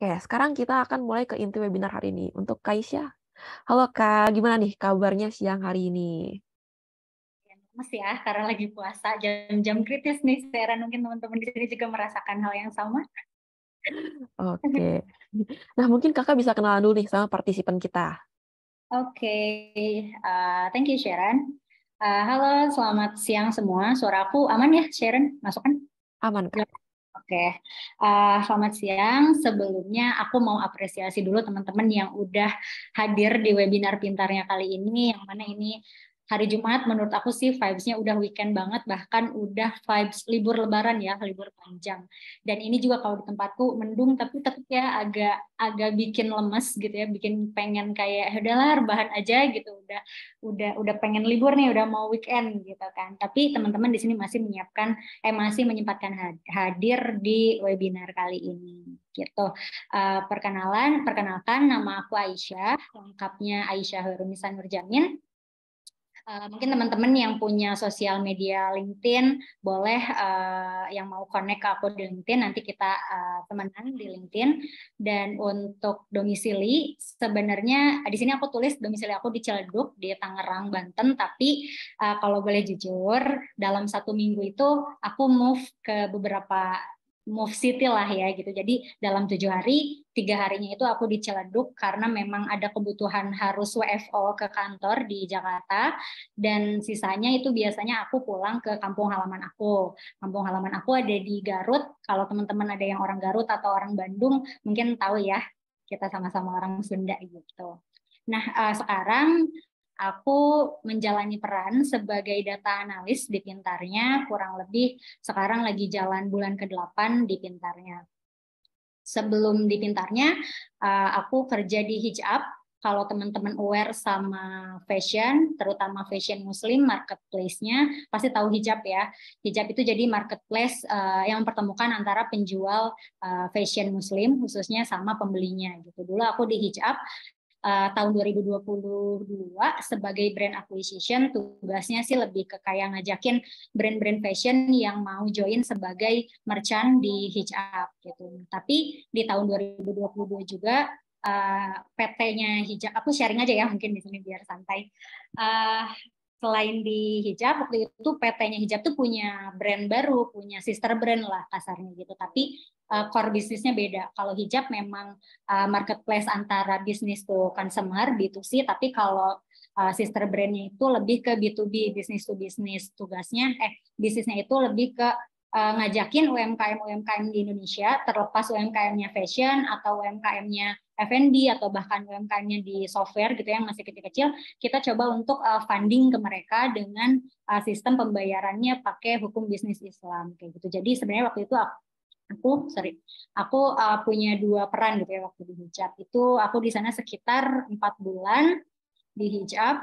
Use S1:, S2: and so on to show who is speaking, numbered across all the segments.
S1: Oke, sekarang kita akan mulai ke inti webinar hari ini. Untuk Kak Isya. Halo Kak, gimana nih kabarnya siang hari ini?
S2: Mas ya, karena lagi puasa, jam-jam kritis nih, saya heran mungkin teman-teman di sini juga merasakan hal yang sama.
S1: Oke. Nah, mungkin Kakak bisa kenalan dulu nih sama partisipan kita.
S2: Oke, thank you Sharon. Halo, selamat siang semua. Suara aku aman ya Sharon? Masuk kan?
S1: Aman, Kak.
S2: Oke, selamat siang. Sebelumnya aku mau apresiasi dulu teman-teman yang udah hadir di webinar pintarnya kali ini, yang mana ini hari Jumat menurut aku sih vibes-nya udah weekend banget, bahkan udah vibes libur lebaran ya, libur panjang. Dan ini juga kalau di tempatku mendung, tapi tetap ya agak agak bikin lemes gitu ya, bikin pengen kayak "Ya udahlah rebahan aja gitu, udah pengen libur nih, udah mau weekend gitu kan. Tapi teman-teman di sini masih menyempatkan hadir di webinar kali ini gitu. Perkenalkan nama aku Aisyah, lengkapnya Aisyah Horunisa Nurjamin. Mungkin teman-teman yang punya sosial media LinkedIn boleh yang mau connect ke aku di LinkedIn, nanti kita temenan di LinkedIn. Dan untuk domisili, sebenarnya di sini aku tulis domisili aku di Ciledug di Tangerang, Banten. Tapi kalau boleh jujur, dalam 1 minggu itu aku move city lah ya gitu. Jadi dalam 7 hari, 3 harinya itu aku di Ciledug karena memang ada kebutuhan harus WFO ke kantor di Jakarta, dan sisanya itu biasanya aku pulang ke kampung halaman aku. Kampung halaman aku ada di Garut. Kalau teman-teman ada yang orang Garut atau orang Bandung, mungkin tahu ya, kita sama-sama orang Sunda gitu. Nah, sekarang aku menjalani peran sebagai data analis di Pintarnya, kurang lebih sekarang lagi jalan bulan ke-8 di Pintarnya. Sebelum di Pintarnya, aku kerja di Hijab. Kalau teman-teman aware sama fashion, terutama fashion muslim, marketplace-nya pasti tahu Hijab ya. Hijab itu jadi marketplace yang mempertemukan antara penjual fashion muslim khususnya sama pembelinya gitu. Dulu aku di Hijab tahun 2022 sebagai brand acquisition. Tugasnya sih lebih ke kayak ngajakin brand-brand fashion yang mau join sebagai merchant di Hijab gitu. Tapi di tahun 2022 juga PT-nya Hijab, aku sharing aja ya mungkin di sini biar santai. Selain di Hijab, waktu itu PT-nya Hijab tuh punya brand baru, punya sister brand lah kasarnya gitu. Tapi core bisnisnya beda. Kalau Hijab memang marketplace antara bisnis to consumer, B2C, tapi kalau sister brandnya itu lebih ke B2B, business to business. Bisnisnya itu lebih ke ngajakin UMKM di Indonesia, terlepas UMKM-nya fashion atau UMKM-nya F&B atau bahkan UMKM-nya di software gitu yang masih kecil-kecil, kita coba untuk funding ke mereka dengan sistem pembayarannya pakai hukum bisnis Islam kayak gitu. Jadi sebenarnya waktu itu aku punya 2 peran gitu ya waktu di Hijab. Itu aku di sana sekitar 4 bulan di Hijab.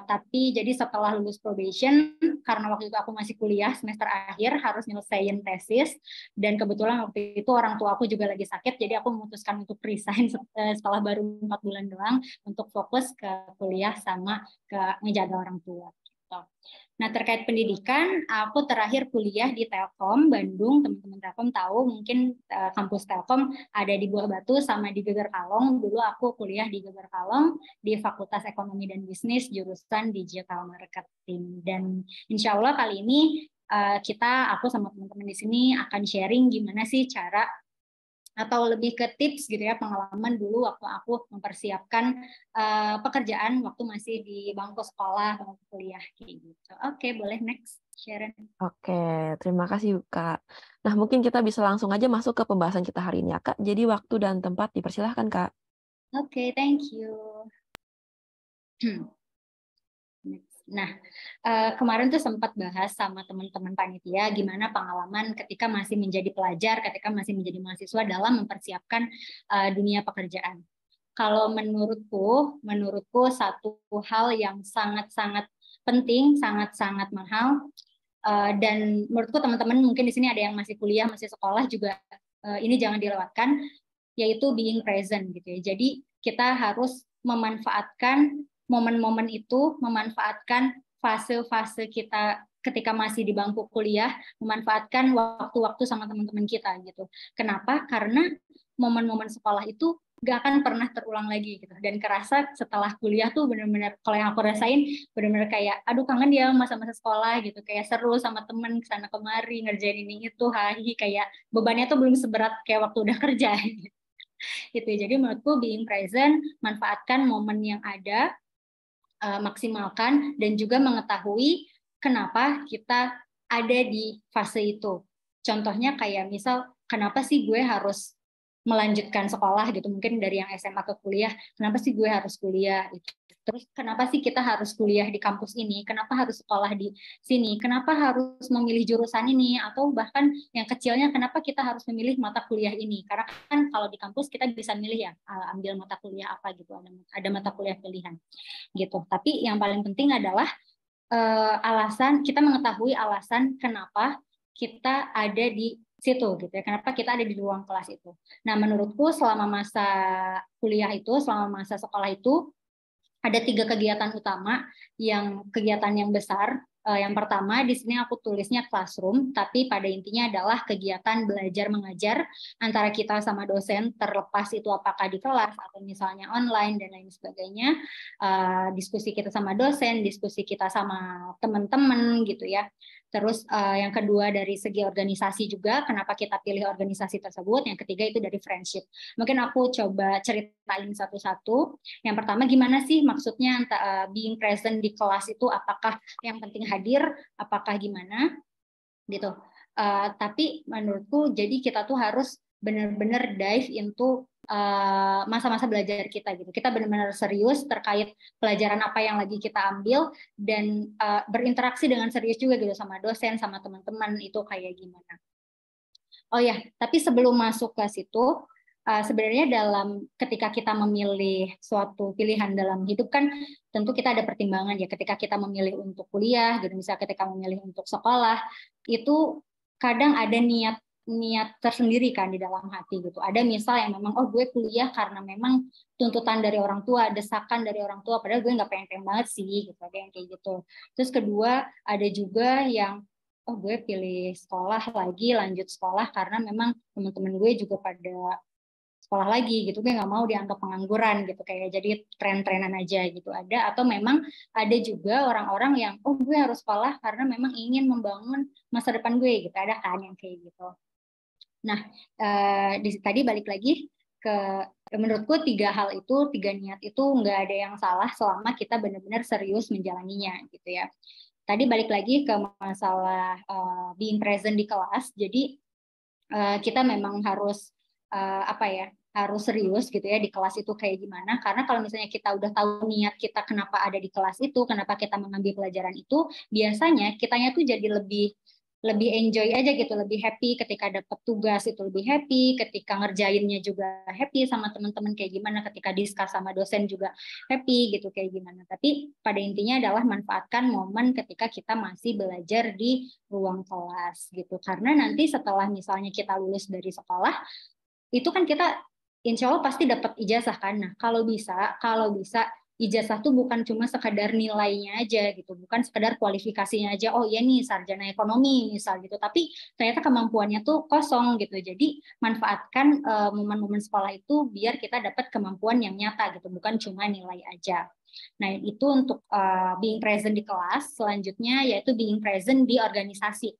S2: Tapi jadi setelah lulus probation, karena waktu itu aku masih kuliah semester akhir harus nyelesain tesis, dan kebetulan waktu itu orang tua aku juga lagi sakit, jadi aku memutuskan untuk resign setelah baru 4 bulan doang untuk fokus ke kuliah sama ke ngejaga orang tua gitu. Nah, terkait pendidikan, aku terakhir kuliah di Telkom Bandung. Teman-teman Telkom tahu mungkin kampus Telkom ada di Buah Batu sama di Geger Kalong. Dulu aku kuliah di Geger Kalong di Fakultas Ekonomi dan Bisnis jurusan Digital Marketing. Dan insya Allah kali ini aku sama teman-teman di sini akan sharing gimana sih cara atau lebih ke tips gitu ya, pengalaman dulu waktu aku mempersiapkan pekerjaan waktu masih di bangku sekolah atau kuliah kayak gitu. Oke, boleh next Sharon.
S1: Oke, terima kasih Kak. Nah, mungkin kita bisa langsung aja masuk ke pembahasan kita hari ini ya Kak. Jadi waktu dan tempat dipersilahkan Kak.
S2: Oke, thank you. Nah, kemarin tuh sempat bahas sama teman-teman panitia gimana pengalaman ketika masih menjadi pelajar, ketika masih menjadi mahasiswa dalam mempersiapkan dunia pekerjaan. Kalau menurutku satu hal yang sangat-sangat penting, sangat-sangat mahal, dan menurutku teman-teman mungkin di sini ada yang masih kuliah, masih sekolah juga, ini jangan dilewatkan, yaitu being present gitu ya. Jadi kita harus memanfaatkan momen-momen itu, memanfaatkan fase-fase kita ketika masih di bangku kuliah memanfaatkan waktu-waktu sama teman-teman kita gitu. Kenapa? Karena momen-momen sekolah itu gak akan pernah terulang lagi gitu. Dan kerasa setelah kuliah tuh benar-benar, kalau yang aku rasain benar-benar kayak aduh kangen dia masa-masa sekolah gitu, kayak seru sama temen kesana kemari ngerjain ini itu, hahi, kayak bebannya tuh belum seberat kayak waktu udah kerja gitu. Jadi menurutku being present, manfaatkan momen yang ada, maksimalkan, dan juga mengetahui kenapa kita ada di fase itu. Contohnya kayak misal kenapa sih gue harus melanjutkan sekolah gitu, mungkin dari yang SMA ke kuliah, kenapa sih gue harus kuliah gitu. Terus kenapa sih kita harus kuliah di kampus ini, kenapa harus sekolah di sini, kenapa harus memilih jurusan ini, atau bahkan yang kecilnya kenapa kita harus memilih mata kuliah ini, karena kan kalau di kampus kita bisa milih ya, ambil mata kuliah apa gitu, ada mata kuliah pilihan gitu. Tapi yang paling penting adalah alasan, kita mengetahui alasan kenapa kita ada di situ gitu ya, kenapa kita ada di ruang kelas itu. Nah, menurutku selama masa kuliah itu, selama masa sekolah itu ada 3 kegiatan utama, yang kegiatan yang besar. Yang pertama di sini aku tulisnya classroom, tapi pada intinya adalah kegiatan belajar mengajar antara kita sama dosen, terlepas itu apakah di kelas atau misalnya online dan lain sebagainya. Diskusi kita sama dosen, diskusi kita sama teman-teman gitu ya. Terus yang kedua dari segi organisasi juga, kenapa kita pilih organisasi tersebut. Yang ketiga itu dari friendship. Mungkin aku coba ceritain satu-satu. Yang pertama, gimana sih maksudnya being present di kelas itu, apakah yang penting hadir, apakah gimana gitu. Tapi menurutku jadi kita tuh harus benar-benar dive into masa-masa belajar kita gitu. Kita benar-benar serius terkait pelajaran apa yang lagi kita ambil, dan berinteraksi dengan serius juga gitu sama dosen, sama teman-teman itu kayak gimana. Oh ya, tapi sebelum masuk ke situ, sebenarnya dalam ketika kita memilih suatu pilihan dalam hidup kan tentu kita ada pertimbangan ya, ketika kita memilih untuk kuliah gitu, misalnya ketika memilih untuk sekolah, itu kadang ada niat tersendiri kan di dalam hati gitu. Ada misal yang memang oh gue kuliah karena memang tuntutan dari orang tua, desakan dari orang tua, padahal gue nggak pengen banget sih gitu, ada yang kayak gitu. Terus kedua ada juga yang oh gue pilih sekolah lagi, lanjut sekolah karena memang teman-teman gue juga pada sekolah lagi gitu, gue nggak mau dianggap pengangguran gitu, kayak jadi tren-trenan aja gitu. Ada, atau memang ada juga orang-orang yang oh gue harus sekolah karena memang ingin membangun masa depan gue gitu, ada kan yang kayak gitu. Nah, tadi balik lagi ke menurutku 3 hal itu, 3 niat itu nggak ada yang salah selama kita benar-benar serius menjalaninya gitu ya. Tadi balik lagi ke masalah being present di kelas. Jadi kita memang harus harus serius gitu ya di kelas itu kayak gimana. Karena kalau misalnya kita udah tahu niat kita kenapa ada di kelas itu, kenapa kita mengambil pelajaran itu, biasanya kitanya tuh jadi lebih enjoy aja gitu, lebih happy ketika dapat tugas itu, lebih happy ketika ngerjainnya juga happy sama teman-teman kayak gimana, ketika diskus sama dosen juga happy gitu kayak gimana. Tapi pada intinya adalah manfaatkan momen ketika kita masih belajar di ruang kelas gitu, karena nanti setelah misalnya kita lulus dari sekolah itu kan kita insya Allah pasti dapat ijazah kan. Nah kalau bisa ijazah tuh bukan cuma sekadar nilainya aja gitu, bukan sekadar kualifikasinya aja, oh iya nih sarjana ekonomi misal gitu, tapi ternyata kemampuannya tuh kosong gitu. Jadi manfaatkan momen-momen sekolah itu biar kita dapat kemampuan yang nyata gitu, bukan cuma nilai aja. Nah itu untuk being present di kelas. Selanjutnya yaitu being present di organisasi.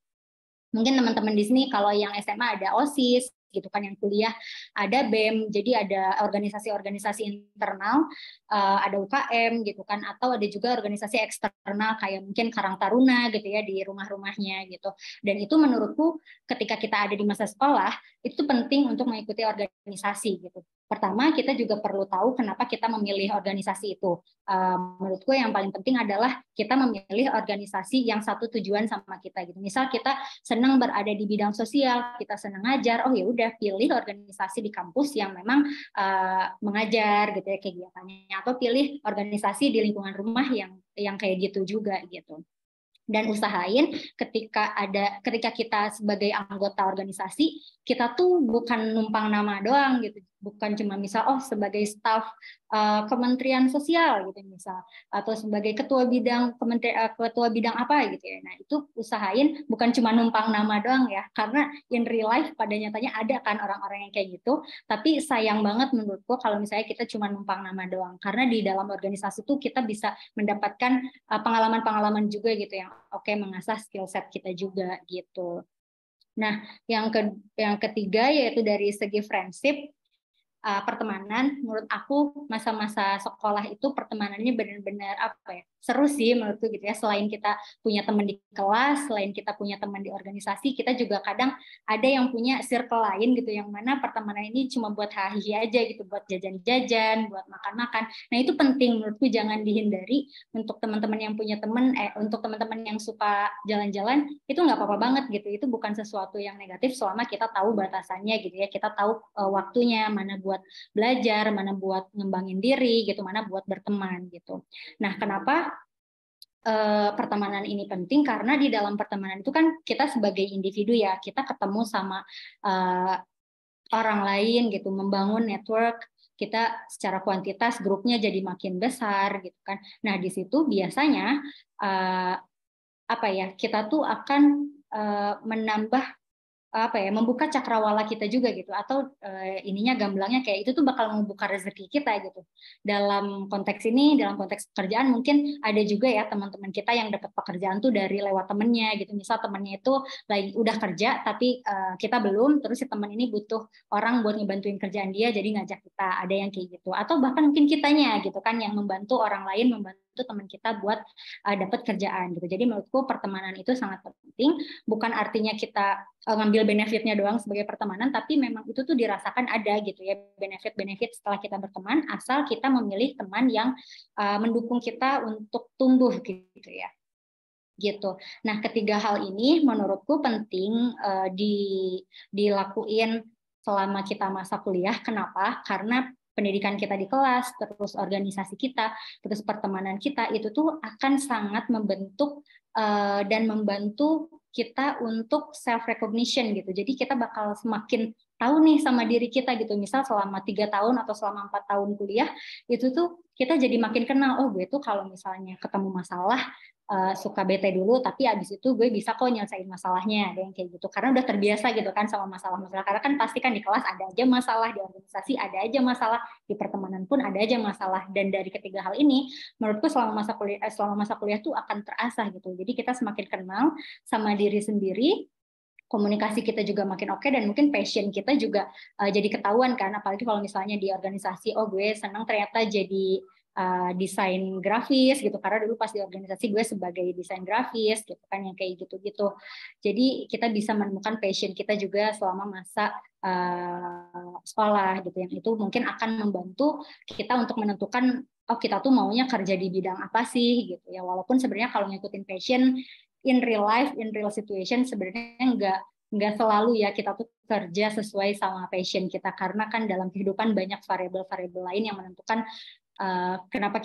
S2: Mungkin teman-teman di sini kalau yang SMA ada OSIS gitu kan, yang kuliah ada BEM, jadi ada organisasi-organisasi internal, ada UKM gitu kan, atau ada juga organisasi eksternal kayak mungkin Karang Taruna gitu ya di rumah-rumahnya gitu. Dan itu menurutku ketika kita ada di masa sekolah itu penting untuk mengikuti organisasi gitu. Pertama kita juga perlu tahu kenapa kita memilih organisasi itu. Menurutku yang paling penting adalah kita memilih organisasi yang satu tujuan sama kita gitu. Misal kita senang berada di bidang sosial, kita senang ngajar, oh ya udah pilih organisasi di kampus yang memang mengajar gitu ya kegiatannya, atau pilih organisasi di lingkungan rumah yang kayak gitu juga gitu. Dan usahain ketika kita sebagai anggota organisasi, kita tuh bukan numpang nama doang gitu. bukan cuma misal sebagai staf Kementerian Sosial gitu misal, atau sebagai ketua bidang ketua bidang apa gitu ya. Nah itu usahain bukan cuma numpang nama doang ya, karena in real life pada nyatanya ada kan orang-orang yang kayak gitu. Tapi sayang banget menurutku kalau misalnya kita cuma numpang nama doang, karena di dalam organisasi itu kita bisa mendapatkan pengalaman-pengalaman juga gitu yang oke, mengasah skill set kita juga gitu. Nah, yang ketiga yaitu dari segi friendship, pertemanan. Menurut aku masa-masa sekolah itu pertemanannya benar-benar apa ya, seru sih menurutku gitu ya. Selain kita punya teman di kelas, selain kita punya teman di organisasi, kita juga kadang ada yang punya circle lain gitu, yang mana pertemanan ini cuma buat hahi aja gitu, buat jajan-jajan, buat makan-makan. Nah itu penting menurutku, jangan dihindari. Untuk teman-teman yang punya teman, untuk teman-teman yang suka jalan-jalan, itu nggak apa-apa banget gitu. Itu bukan sesuatu yang negatif selama kita tahu batasannya gitu ya. Kita tahu waktunya, mana buat belajar, mana buat ngembangin diri gitu, mana buat berteman gitu. Nah, kenapa pertemanan ini penting? Karena di dalam pertemanan itu kan kita sebagai individu ya, kita ketemu sama orang lain gitu, membangun network, kita secara kuantitas grupnya jadi makin besar gitu kan. Nah, di situ biasanya apa ya, kita tuh akan menambah apa ya, membuka cakrawala kita juga gitu, atau ininya gamblangnya kayak itu tuh bakal membuka rezeki kita gitu. Dalam konteks ini, dalam konteks pekerjaan mungkin ada juga ya teman-teman kita yang dapat pekerjaan tuh dari lewat temennya gitu. Misal temennya itu lagi udah kerja tapi kita belum, terus si teman ini butuh orang buat ngebantuin kerjaan dia, jadi ngajak kita. Ada yang kayak gitu, atau bahkan mungkin kitanya gitu kan yang membantu orang lain, membantu teman kita buat dapat kerjaan gitu. Jadi menurutku pertemanan itu sangat penting, bukan artinya kita ngambil benefitnya doang sebagai pertemanan, tapi memang itu tuh dirasakan ada gitu ya, benefit-benefit setelah kita berteman, asal kita memilih teman yang mendukung kita untuk tumbuh gitu ya. Gitu. Nah, ketiga hal ini menurutku penting dilakuin selama kita masa kuliah. Kenapa? Karena pendidikan kita di kelas, terus organisasi kita, terus pertemanan kita itu tuh akan sangat membentuk dan membantu kita untuk self recognition gitu. Jadi kita bakal semakin tahu nih sama diri kita gitu. Misal selama 3 tahun atau selama 4 tahun kuliah, itu tuh kita jadi makin kenal. Oh, gue tuh kalau misalnya ketemu masalah suka bete dulu, tapi abis itu gue bisa kok nyelesain masalahnya, ada yang kayak gitu, karena udah terbiasa gitu kan sama masalah-masalah. Karena kan pasti kan di kelas ada aja masalah, di organisasi ada aja masalah, di pertemanan pun ada aja masalah. Dan dari ketiga hal ini menurutku selama masa kuliah tuh akan terasah gitu. Jadi kita semakin kenal sama diri sendiri, komunikasi kita juga makin oke, dan mungkin passion kita juga jadi ketahuan kan. Apalagi kalau misalnya di organisasi, oh gue senang ternyata jadi desain grafis gitu, karena dulu pas di organisasi gue sebagai desain grafis gitu kan, yang kayak gitu-gitu. Jadi kita bisa menemukan passion kita juga selama masa sekolah gitu, yang itu mungkin akan membantu kita untuk menentukan oh kita tuh maunya kerja di bidang apa sih gitu ya. Walaupun sebenarnya kalau ngikutin passion in real life, in real situation, sebenarnya nggak selalu ya kita tuh kerja sesuai sama passion kita, karena kan dalam kehidupan banyak variabel-variabel lain yang menentukan kenapa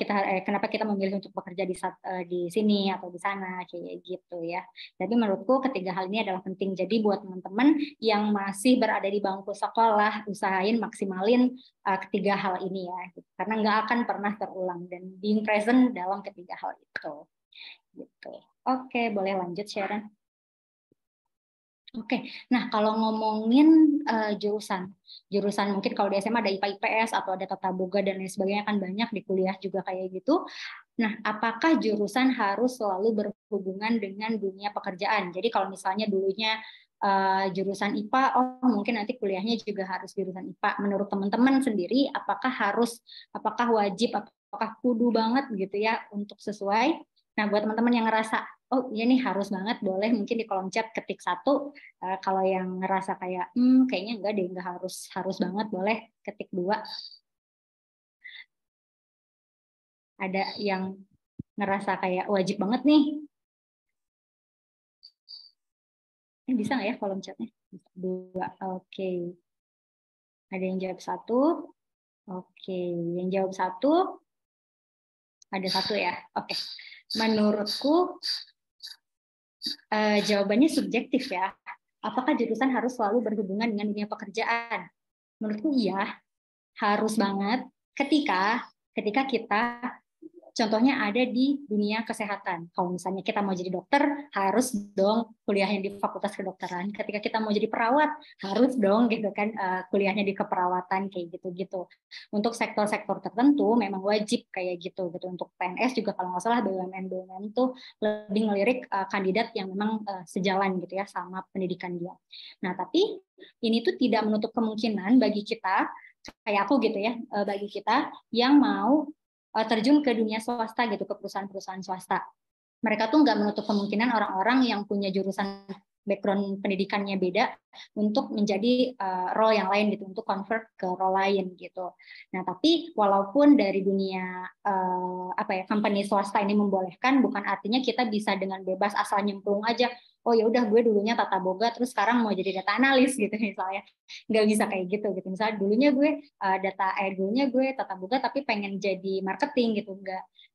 S2: kita memilih untuk bekerja di sini atau di sana kayak gitu ya. Tapi menurutku ketiga hal ini adalah penting. Jadi buat teman-teman yang masih berada di bangku sekolah, usahain maksimalin ketiga hal ini ya, karena nggak akan pernah terulang, dan being present dalam ketiga hal itu. Gitu. Oke, boleh lanjut Sharon. Oke, nah kalau ngomongin jurusan mungkin kalau di SMA ada IPA IPS atau ada tata boga dan lain sebagainya, kan banyak di kuliah juga kayak gitu. Nah, apakah jurusan harus selalu berhubungan dengan dunia pekerjaan? Jadi kalau misalnya dulunya jurusan IPA, oh mungkin nanti kuliahnya juga harus jurusan IPA. Menurut teman-teman sendiri, apakah wajib, apakah kudu banget gitu ya untuk sesuai? Nah, buat teman-teman yang ngerasa oh iya nih harus banget, boleh mungkin di kolom chat ketik 1. Kalau yang ngerasa kayak kayaknya enggak deh, enggak harus banget, boleh ketik 2. Ada yang ngerasa kayak wajib banget nih, bisa nggak ya kolom chatnya? 2. Oke. Ada yang jawab 1. Oke, yang jawab 1 ada 1 ya. Oke. Menurutku jawabannya subjektif ya. Apakah jurusan harus selalu berhubungan dengan dunia pekerjaan? Menurutku iya. harus banget ketika ketika kita contohnya ada di dunia kesehatan. Kalau misalnya kita mau jadi dokter, harus dong kuliahnya di Fakultas Kedokteran. Ketika kita mau jadi perawat, harus dong gitu kan kuliahnya di keperawatan kayak gitu-gitu. Untuk sektor-sektor tertentu memang wajib kayak gitu gitu. Untuk PNS juga kalau nggak salah BUMN itu lebih ngelirik kandidat yang memang sejalan gitu ya sama pendidikan dia. Nah, tapi ini tuh tidak menutup kemungkinan bagi kita kayak aku gitu ya, bagi kita yang mau terjun ke dunia swasta gitu, ke perusahaan-perusahaan swasta. Mereka tuh nggak menutup kemungkinan orang-orang yang punya jurusan background pendidikannya beda untuk menjadi role yang lain gitu, untuk convert ke role lain gitu. Nah, tapi walaupun dari dunia company swasta ini membolehkan, bukan artinya kita bisa dengan bebas asal nyemplung aja. Oh ya udah, gue dulunya tata boga, terus sekarang mau jadi data analis gitu misalnya. Nggak bisa kayak gitu. Misalnya dulunya gue tata boga tapi pengen jadi marketing gitu.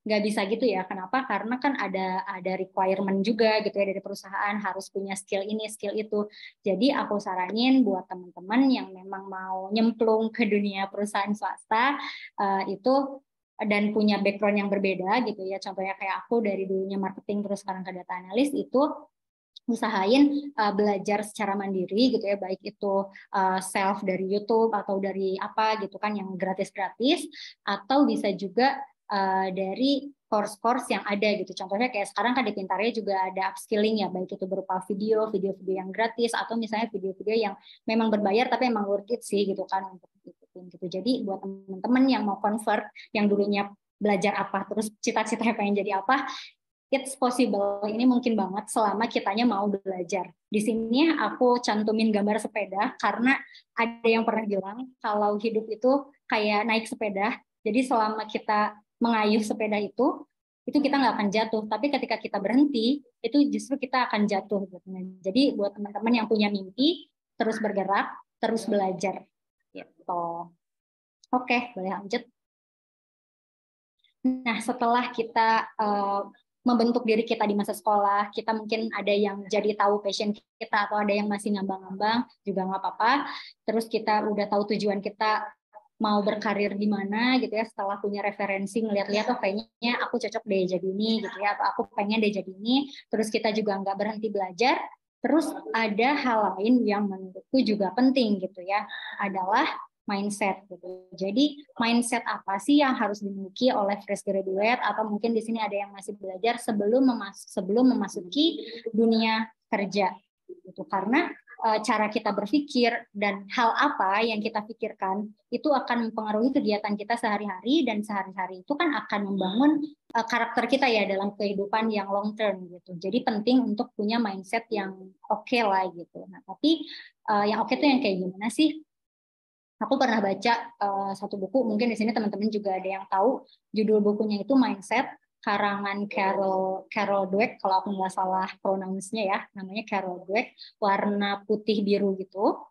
S2: Nggak bisa gitu ya. Kenapa? Karena kan ada requirement juga gitu ya dari perusahaan, harus punya skill ini, skill itu. Jadi aku saranin buat teman-teman yang memang mau nyemplung ke dunia perusahaan swasta itu dan punya background yang berbeda gitu ya. Contohnya kayak aku dari dulunya marketing terus sekarang ke data analis, itu usahain belajar secara mandiri gitu ya, baik itu self dari YouTube atau dari apa gitu kan yang gratis-gratis, atau bisa juga dari course-course yang ada gitu. Contohnya kayak sekarang kan di Pintarnya juga ada upskilling ya, baik itu berupa video yang gratis atau misalnya video-video yang memang berbayar tapi emang worth it sih gitu kan untuk ikutin gitu. Jadi buat teman-teman yang mau convert, yang dulunya belajar apa terus cita-citanya pengen jadi apa, it's possible, ini mungkin banget selama kitanya mau belajar. Di sini aku cantumin gambar sepeda karena ada yang pernah bilang kalau hidup itu kayak naik sepeda. Jadi selama kita mengayuh sepeda itu kita nggak akan jatuh. Tapi ketika kita berhenti, itu justru kita akan jatuh. Jadi buat teman-teman yang punya mimpi, terus bergerak, terus belajar. Gitu. Oke, boleh lanjut. Nah, setelah kita membentuk diri kita di masa sekolah, kita mungkin ada yang jadi tahu passion kita atau ada yang masih ngambang-ngambang, juga nggak apa-apa. Terus kita udah tahu tujuan kita mau berkarir di mana gitu ya, setelah punya referensi ngeliat-lihat oh kayaknya aku cocok deh jadi ini gitu ya, atau aku pengen deh jadi ini. Terus kita juga nggak berhenti belajar. Terus ada hal lain yang menurutku juga penting gitu ya, adalah mindset gitu. Jadi mindset apa sih yang harus dimiliki oleh fresh graduate atau mungkin di sini ada yang masih belajar sebelum memasuki dunia kerja gitu. Karena cara kita berpikir dan hal apa yang kita pikirkan itu akan mempengaruhi kegiatan kita sehari-hari, dan sehari-hari itu kan akan membangun karakter kita ya dalam kehidupan yang long term gitu. Jadi penting untuk punya mindset yang oke lah gitu. Nah, tapi yang oke itu yang kayak gimana sih? Aku pernah baca satu buku, mungkin di sini teman-teman juga ada yang tahu, judul bukunya itu Mindset, karangan Carol Dweck, kalau aku nggak salah pronounce-nya ya, namanya Carol Dweck, warna putih biru gitu.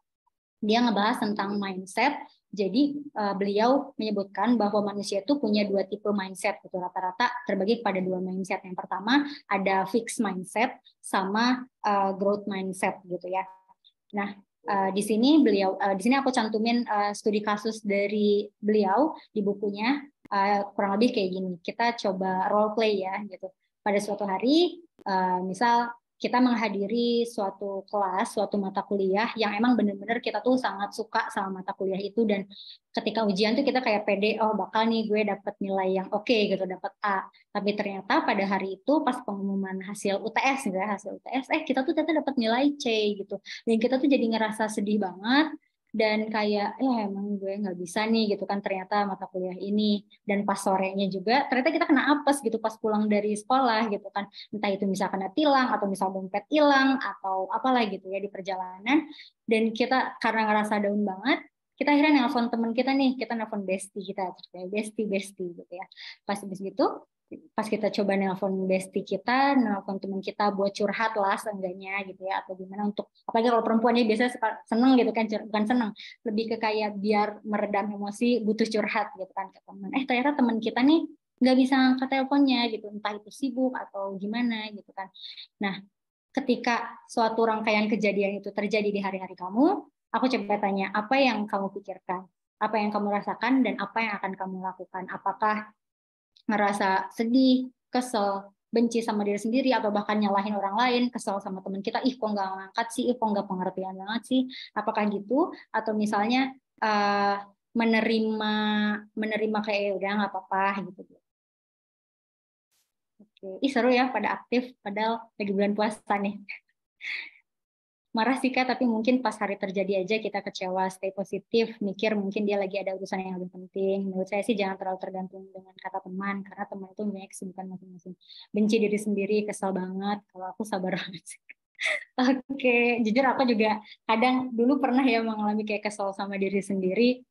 S2: Dia ngebahas tentang mindset. Jadi beliau menyebutkan bahwa manusia itu punya dua tipe mindset gitu, rata-rata terbagi pada dua mindset. Yang pertama ada fixed mindset sama growth mindset gitu ya. Nah, di sini aku cantumin studi kasus dari beliau di bukunya, kurang lebih kayak gini. Kita coba role play ya gitu. Pada suatu hari, misal kita menghadiri suatu kelas, suatu mata kuliah yang emang benar-benar kita tuh sangat suka sama mata kuliah itu, dan ketika ujian tuh kita kayak pede, oh bakal nih gue dapat nilai yang oke gitu, dapat A. Tapi ternyata pada hari itu pas pengumuman hasil UTS gitu ya, hasil UTS, kita tuh ternyata dapat nilai C gitu. Dan kita tuh jadi ngerasa sedih banget, dan kayak emang gue nggak bisa nih gitu kan ternyata mata kuliah ini. Dan pas sorenya juga ternyata kita kena apes gitu pas pulang dari sekolah gitu kan, entah itu misalkan kena tilang atau misal dompet hilang atau apalah gitu ya di perjalanan. Dan kita karena ngerasa down banget, kita akhirnya nelpon teman kita nih, kita nelpon bestie kita, bestie gitu ya. Pas habis gitu, pas kita coba nelpon bestie kita, nelpon teman kita buat curhat lah seenggaknya gitu ya, atau gimana untuk, apalagi kalau perempuannya biasanya seneng gitu kan, bukan seneng, lebih ke kayak biar meredam emosi, butuh curhat gitu kan ke teman. Ternyata teman kita nih nggak bisa angkat teleponnya gitu, entah itu sibuk atau gimana gitu kan. Nah, ketika suatu rangkaian kejadian itu terjadi di hari-hari kamu, aku coba tanya, apa yang kamu pikirkan? Apa yang kamu rasakan dan apa yang akan kamu lakukan. Apakah ngerasa sedih, kesel, benci sama diri sendiri, atau bahkan nyalahin orang lain, kesel sama teman kita, ih kok nggak ngangkat sih, ih kok nggak pengertian banget sih, apakah gitu? Atau misalnya menerima kayak ya udah nggak apa-apa gitu. Oke. Ih seru ya pada aktif, padahal lagi bulan puasa nih. Marah sih Kak, tapi mungkin pas hari terjadi aja kita kecewa, stay positif, mikir mungkin dia lagi ada urusan yang lebih penting. Menurut saya sih jangan terlalu tergantung dengan kata teman, karena teman itu punya kesibukan masing-masing. Benci diri sendiri, kesel banget, kalau aku sabar banget sih. Oke, jujur aku juga kadang dulu pernah ya mengalami kayak kesel sama diri sendiri,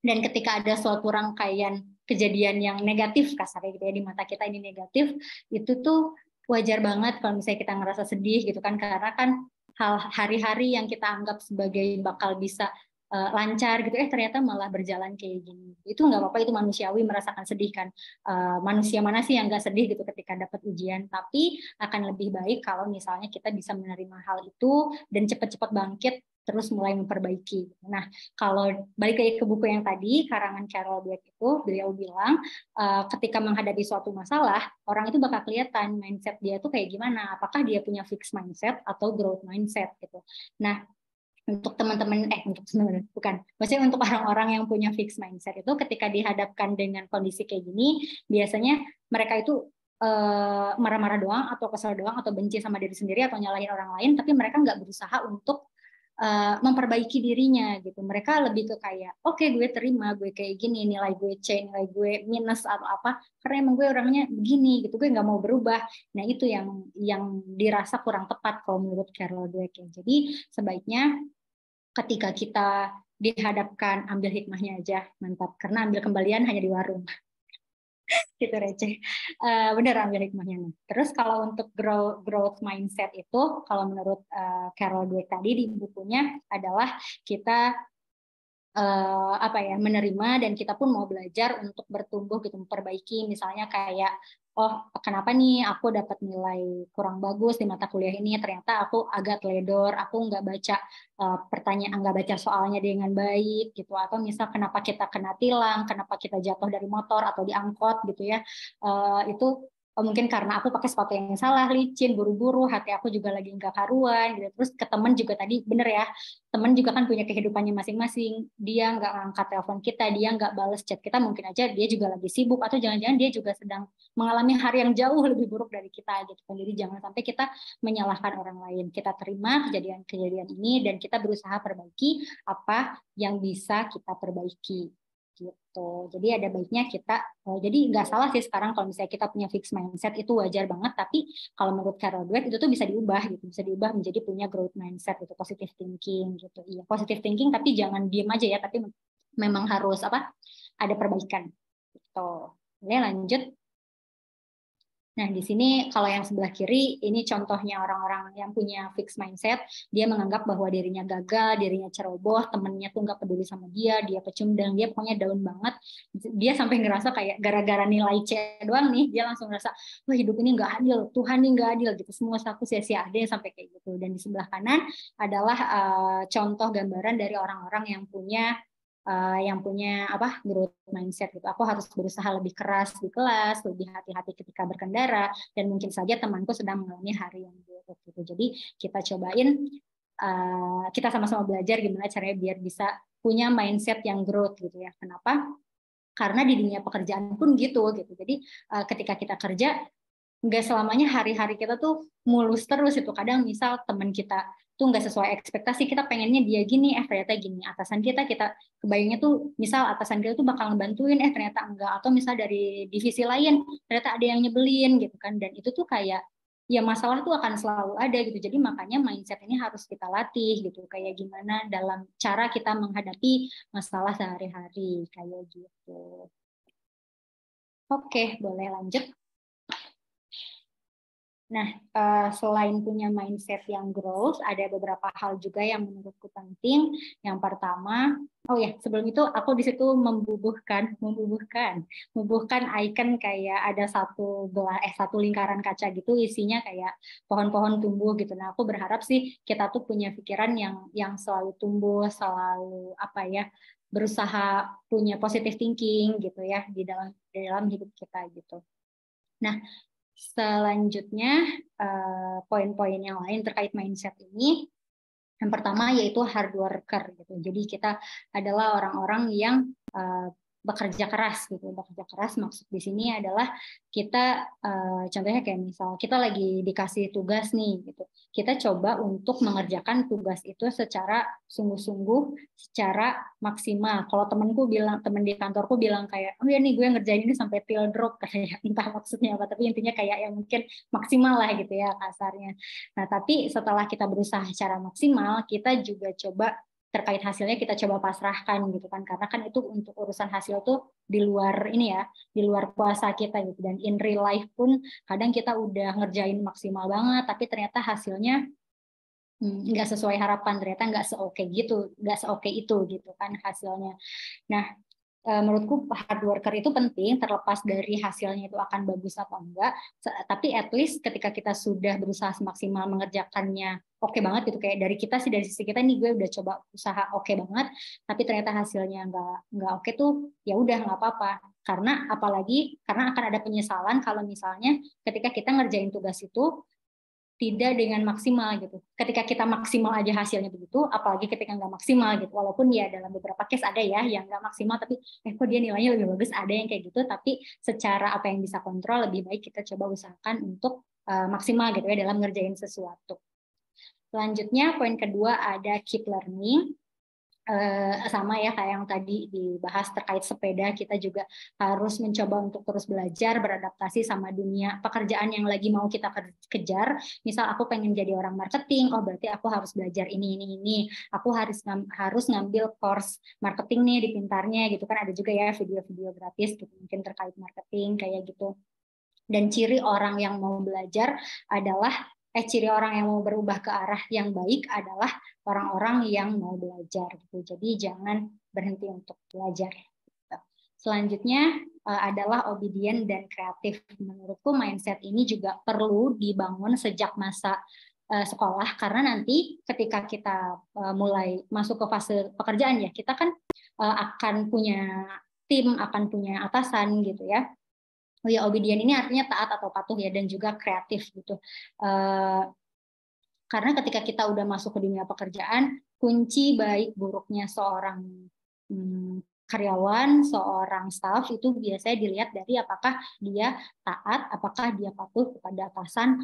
S2: dan ketika ada suatu rangkaian kejadian yang negatif, kasarnya gitu ya, di mata kita ini negatif, itu tuh wajar banget kalau misalnya kita ngerasa sedih gitu kan, karena kan hal hari-hari yang kita anggap sebagai bakal bisa lancar gitu, ternyata malah berjalan kayak gini. Itu nggak apa-apa, itu manusiawi merasakan sedih kan. Manusia mana sih yang nggak sedih gitu ketika dapat ujian, tapi akan lebih baik kalau misalnya kita bisa menerima hal itu dan cepat-cepat bangkit terus mulai memperbaiki. Nah, kalau balik lagi ke buku yang tadi, karangan Carol Dweck itu, beliau bilang ketika menghadapi suatu masalah, orang itu bakal kelihatan mindset dia tuh kayak gimana. Apakah dia punya fixed mindset atau growth mindset gitu. Nah, untuk teman-teman, untuk teman-teman, bukan. Maksudnya untuk orang-orang yang punya fixed mindset itu ketika dihadapkan dengan kondisi kayak gini, biasanya mereka itu marah-marah doang, atau kesal doang, atau benci sama diri sendiri, atau nyalahin orang lain, tapi mereka nggak berusaha untuk memperbaiki dirinya gitu. Mereka lebih ke kayak, oke, gue terima gue kayak gini, nilai gue C, nilai gue minus atau apa, karena emang gue orangnya begini gitu, gue nggak mau berubah. Nah itu yang dirasa kurang tepat kalau menurut Carol Dweck. Jadi sebaiknya ketika kita dihadapkan, ambil hikmahnya aja, mantap. Karena ambil kembalian hanya di warung. Gitu receh. Bener ambil hikmahnya. Terus kalau untuk growth mindset itu, kalau menurut Carol Dweck tadi di bukunya adalah kita menerima, dan kita pun mau belajar untuk bertumbuh gitu, memperbaiki. Misalnya kayak, oh kenapa nih aku dapat nilai kurang bagus di mata kuliah ini, ternyata aku agak teledor, aku nggak baca pertanyaan, nggak baca soalnya dengan baik gitu. Atau misal kenapa kita kena tilang, kenapa kita jatuh dari motor atau di angkot gitu ya, itu mungkin karena aku pakai sepatu yang salah, licin, buru-buru, hati aku juga lagi nggak karuan gitu. Terus ke teman juga tadi, bener ya, teman juga kan punya kehidupannya masing-masing, dia nggak ngangkat telepon kita, dia nggak balas chat kita, mungkin aja dia juga lagi sibuk, atau jangan-jangan dia juga sedang mengalami hari yang jauh lebih buruk dari kita gitu kan. Jadi jangan sampai kita menyalahkan orang lain, kita terima kejadian-kejadian ini dan kita berusaha perbaiki apa yang bisa kita perbaiki gitu. Jadi ada baiknya kita, jadi nggak salah sih sekarang kalau misalnya kita punya fixed mindset, itu wajar banget, tapi kalau menurut Carol Dweck itu tuh bisa diubah gitu, bisa diubah menjadi punya growth mindset gitu, positive thinking gitu. Iya, positive thinking, tapi jangan diem aja ya, tapi memang harus ada perbaikan gitu. Oke, lanjut. Nah, di sini kalau yang sebelah kiri, ini contohnya orang-orang yang punya fixed mindset. Dia menganggap bahwa dirinya gagal, dirinya ceroboh, temennya tuh nggak peduli sama dia pecundang, dia pokoknya down banget. Dia sampai ngerasa kayak gara-gara nilai C doang nih, dia langsung ngerasa, wah hidup ini nggak adil, Tuhan ini nggak adil gitu, semua aku sia-sia, ada yang sampai kayak gitu. Dan di sebelah kanan adalah contoh gambaran dari orang-orang yang punya growth mindset gitu. Aku harus berusaha lebih keras di kelas, lebih hati-hati ketika berkendara, dan mungkin saja temanku sedang mengalami hari yang buruk gitu. Jadi kita cobain, kita sama-sama belajar gimana caranya biar bisa punya mindset yang growth gitu ya. Kenapa? Karena di dunia pekerjaan pun gitu. Jadi ketika kita kerja, nggak selamanya hari-hari kita tuh mulus terus itu. Kadang misal teman kita tuh nggak sesuai ekspektasi, kita pengennya dia gini, ternyata gini. Atasan kita kebayangnya tuh misal atasan kita tuh bakal ngebantuin, ternyata enggak. Atau misal dari divisi lain ternyata ada yang nyebelin gitu kan. Dan itu tuh kayak, ya masalah tuh akan selalu ada gitu. Jadi makanya mindset ini harus kita latih gitu, kayak gimana dalam cara kita menghadapi masalah sehari-hari kayak gitu. Oke, boleh lanjut. Nah, selain punya mindset yang growth, ada beberapa hal juga yang menurutku penting. Yang pertama, oh ya, sebelum itu aku di situ membubuhkan icon kayak ada satu lingkaran kaca gitu, isinya kayak pohon-pohon tumbuh gitu. Nah, aku berharap sih kita tuh punya pikiran yang selalu tumbuh, selalu apa ya, berusaha punya positive thinking gitu ya di dalam hidup kita gitu. Nah, selanjutnya, poin-poin yang lain terkait mindset ini, yang pertama yaitu hard worker gitu. Jadi kita adalah orang-orang yang bekerja keras gitu. Bekerja keras maksud di sini adalah kita, contohnya kayak misal kita lagi dikasih tugas nih gitu. Kita coba untuk mengerjakan tugas itu secara sungguh-sungguh, secara maksimal. Kalau temen di kantorku bilang kayak, oh ya nih gue ngerjain ini sampai till drop kayak, entah maksudnya apa, tapi intinya kayak yang mungkin maksimal lah gitu ya kasarnya. Nah, tapi setelah kita berusaha secara maksimal, kita juga coba terkait hasilnya kita coba pasrahkan gitu kan, karena kan itu untuk urusan hasil tuh di luar ini ya, di luar kuasa kita gitu. Dan in real life pun kadang kita udah ngerjain maksimal banget, tapi ternyata hasilnya nggak sesuai harapan, ternyata nggak seoke itu gitu kan hasilnya. Nah, menurutku hard worker itu penting terlepas dari hasilnya itu akan bagus atau enggak, tapi at least ketika kita sudah berusaha semaksimal mengerjakannya oke banget gitu, kayak dari sisi kita nih gue udah coba usaha oke banget tapi ternyata hasilnya nggak oke tuh, ya udah nggak apa-apa, karena apalagi karena akan ada penyesalan kalau misalnya ketika kita ngerjain tugas itu tidak dengan maksimal gitu. Ketika kita maksimal aja hasilnya begitu, apalagi ketika nggak maksimal gitu. Walaupun ya dalam beberapa case ada ya yang nggak maksimal, tapi kok dia nilainya lebih bagus, ada yang kayak gitu. Tapi secara apa yang bisa kontrol, lebih baik kita coba usahakan untuk maksimal gitu ya dalam ngerjain sesuatu. Selanjutnya poin kedua ada keep learning. Sama ya kayak yang tadi dibahas terkait sepeda, kita juga harus mencoba untuk terus belajar, beradaptasi sama dunia pekerjaan yang lagi mau kita kejar. Misal aku pengen jadi orang marketing, oh berarti aku harus belajar ini. Aku harus ngambil course marketing nih di Pintarnya gitu kan, ada juga ya video-video gratis gitu mungkin terkait marketing kayak gitu. Dan ciri orang yang mau belajar adalah ciri orang yang mau berubah ke arah yang baik adalah orang-orang yang mau belajar gitu. Jadi jangan berhenti untuk belajar. Selanjutnya adalah obedient dan kreatif. Menurutku mindset ini juga perlu dibangun sejak masa sekolah, karena nanti ketika kita mulai masuk ke fase pekerjaan ya, kita kan akan punya tim, akan punya atasan gitu ya. Oh ya, obedient ini artinya taat atau patuh ya, dan juga kreatif gitu. Karena ketika kita udah masuk ke dunia pekerjaan, kunci baik buruknya seorang karyawan, seorang staff itu biasanya dilihat dari apakah dia taat, apakah dia patuh kepada atasan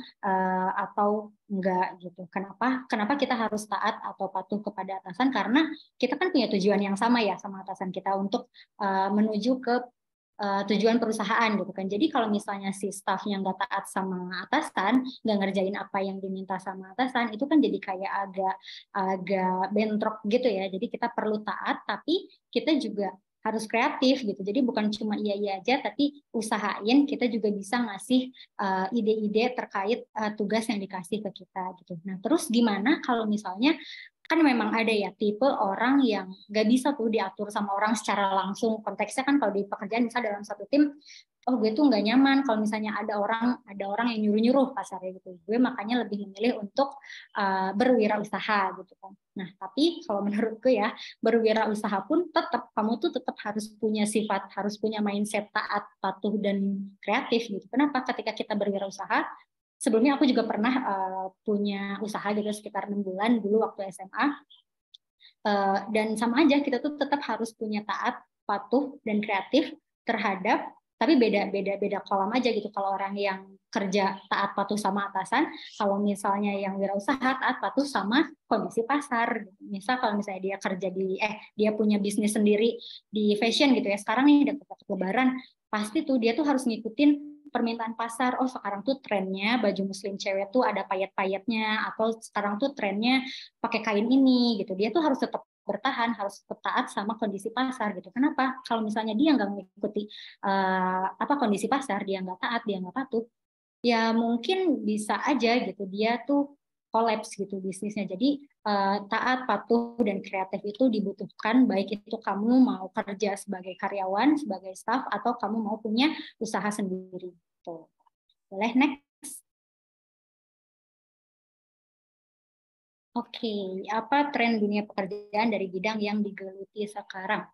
S2: atau enggak gitu. Kenapa kita harus taat atau patuh kepada atasan? Karena kita kan punya tujuan yang sama ya sama atasan kita untuk menuju ke tujuan perusahaan gitu kan. Jadi kalau misalnya si staffnya nggak taat sama atasan, nggak ngerjain apa yang diminta sama atasan, itu kan jadi kayak agak bentrok gitu ya. Jadi kita perlu taat, tapi kita juga harus kreatif gitu. Jadi bukan cuma iya aja, tapi usahain kita juga bisa ngasih ide-ide terkait tugas yang dikasih ke kita gitu. Nah, terus gimana kalau misalnya kan memang ada ya tipe orang yang nggak bisa tuh diatur sama orang secara langsung. Konteksnya kan kalau di pekerjaan misalnya dalam satu tim, oh gue tuh nggak nyaman kalau misalnya ada orang yang nyuruh-nyuruh kasarnya gitu. Gue makanya lebih memilih untuk berwirausaha gitu kan. Nah, tapi kalau menurutku ya, berwirausaha pun kamu tuh tetap harus punya sifat, harus punya mindset taat, patuh dan kreatif gitu. Kenapa? Ketika kita berwirausaha, sebelumnya aku juga pernah punya usaha gitu sekitar 6 bulan dulu waktu SMA. Dan sama aja kita tuh tetap harus punya taat, patuh dan kreatif terhadap, tapi beda kolam aja gitu. Kalau orang yang kerja taat patuh sama atasan, kalau misalnya yang wirausaha taat patuh sama kondisi pasar. Misal kalau misalnya dia kerja dia punya bisnis sendiri di fashion gitu ya. Sekarang nih dekat Lebaran, pasti tuh dia tuh harus ngikutin permintaan pasar. Oh sekarang tuh trennya baju muslim cewek tuh ada payet-payetnya, atau sekarang tuh trennya pakai kain ini gitu. Dia tuh harus tetap bertahan, harus tetap taat sama kondisi pasar gitu. Kenapa? Kalau misalnya dia nggak mengikuti kondisi pasar, dia nggak taat, dia nggak patuh, ya mungkin bisa aja gitu dia tuh kolaps gitu bisnisnya. Jadi taat, patuh, dan kreatif itu dibutuhkan, baik itu kamu mau kerja sebagai karyawan, sebagai staff, atau kamu mau punya usaha sendiri. Tuh. Boleh next? Oke, apa tren dunia pekerjaan dari bidang yang digeluti sekarang?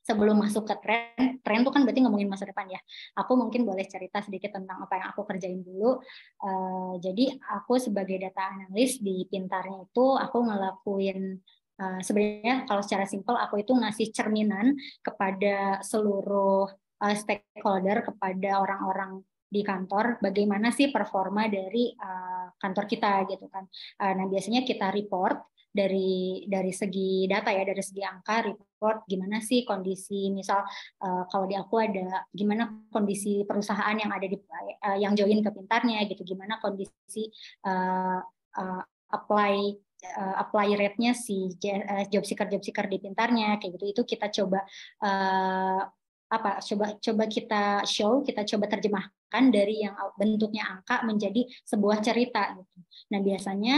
S2: Sebelum masuk ke tren itu kan berarti ngomongin masa depan ya. Aku mungkin boleh cerita sedikit tentang apa yang aku kerjain dulu. Jadi aku sebagai data analis di Pintarnya itu aku ngelakuin sebenarnya kalau secara simpel aku itu ngasih cerminan kepada seluruh stakeholder, kepada orang-orang di kantor, bagaimana sih performa dari kantor kita gitu kan. Nah biasanya kita report dari segi data ya, dari segi angka report gimana sih kondisi, misal kalau di aku ada gimana kondisi perusahaan yang ada di yang join ke Pintarnya gitu, gimana kondisi apply rate-nya si job seeker di Pintarnya kayak gitu. Itu kita coba coba kita show, kita coba terjemahkan dari yang bentuknya angka menjadi sebuah cerita gitu. Nah biasanya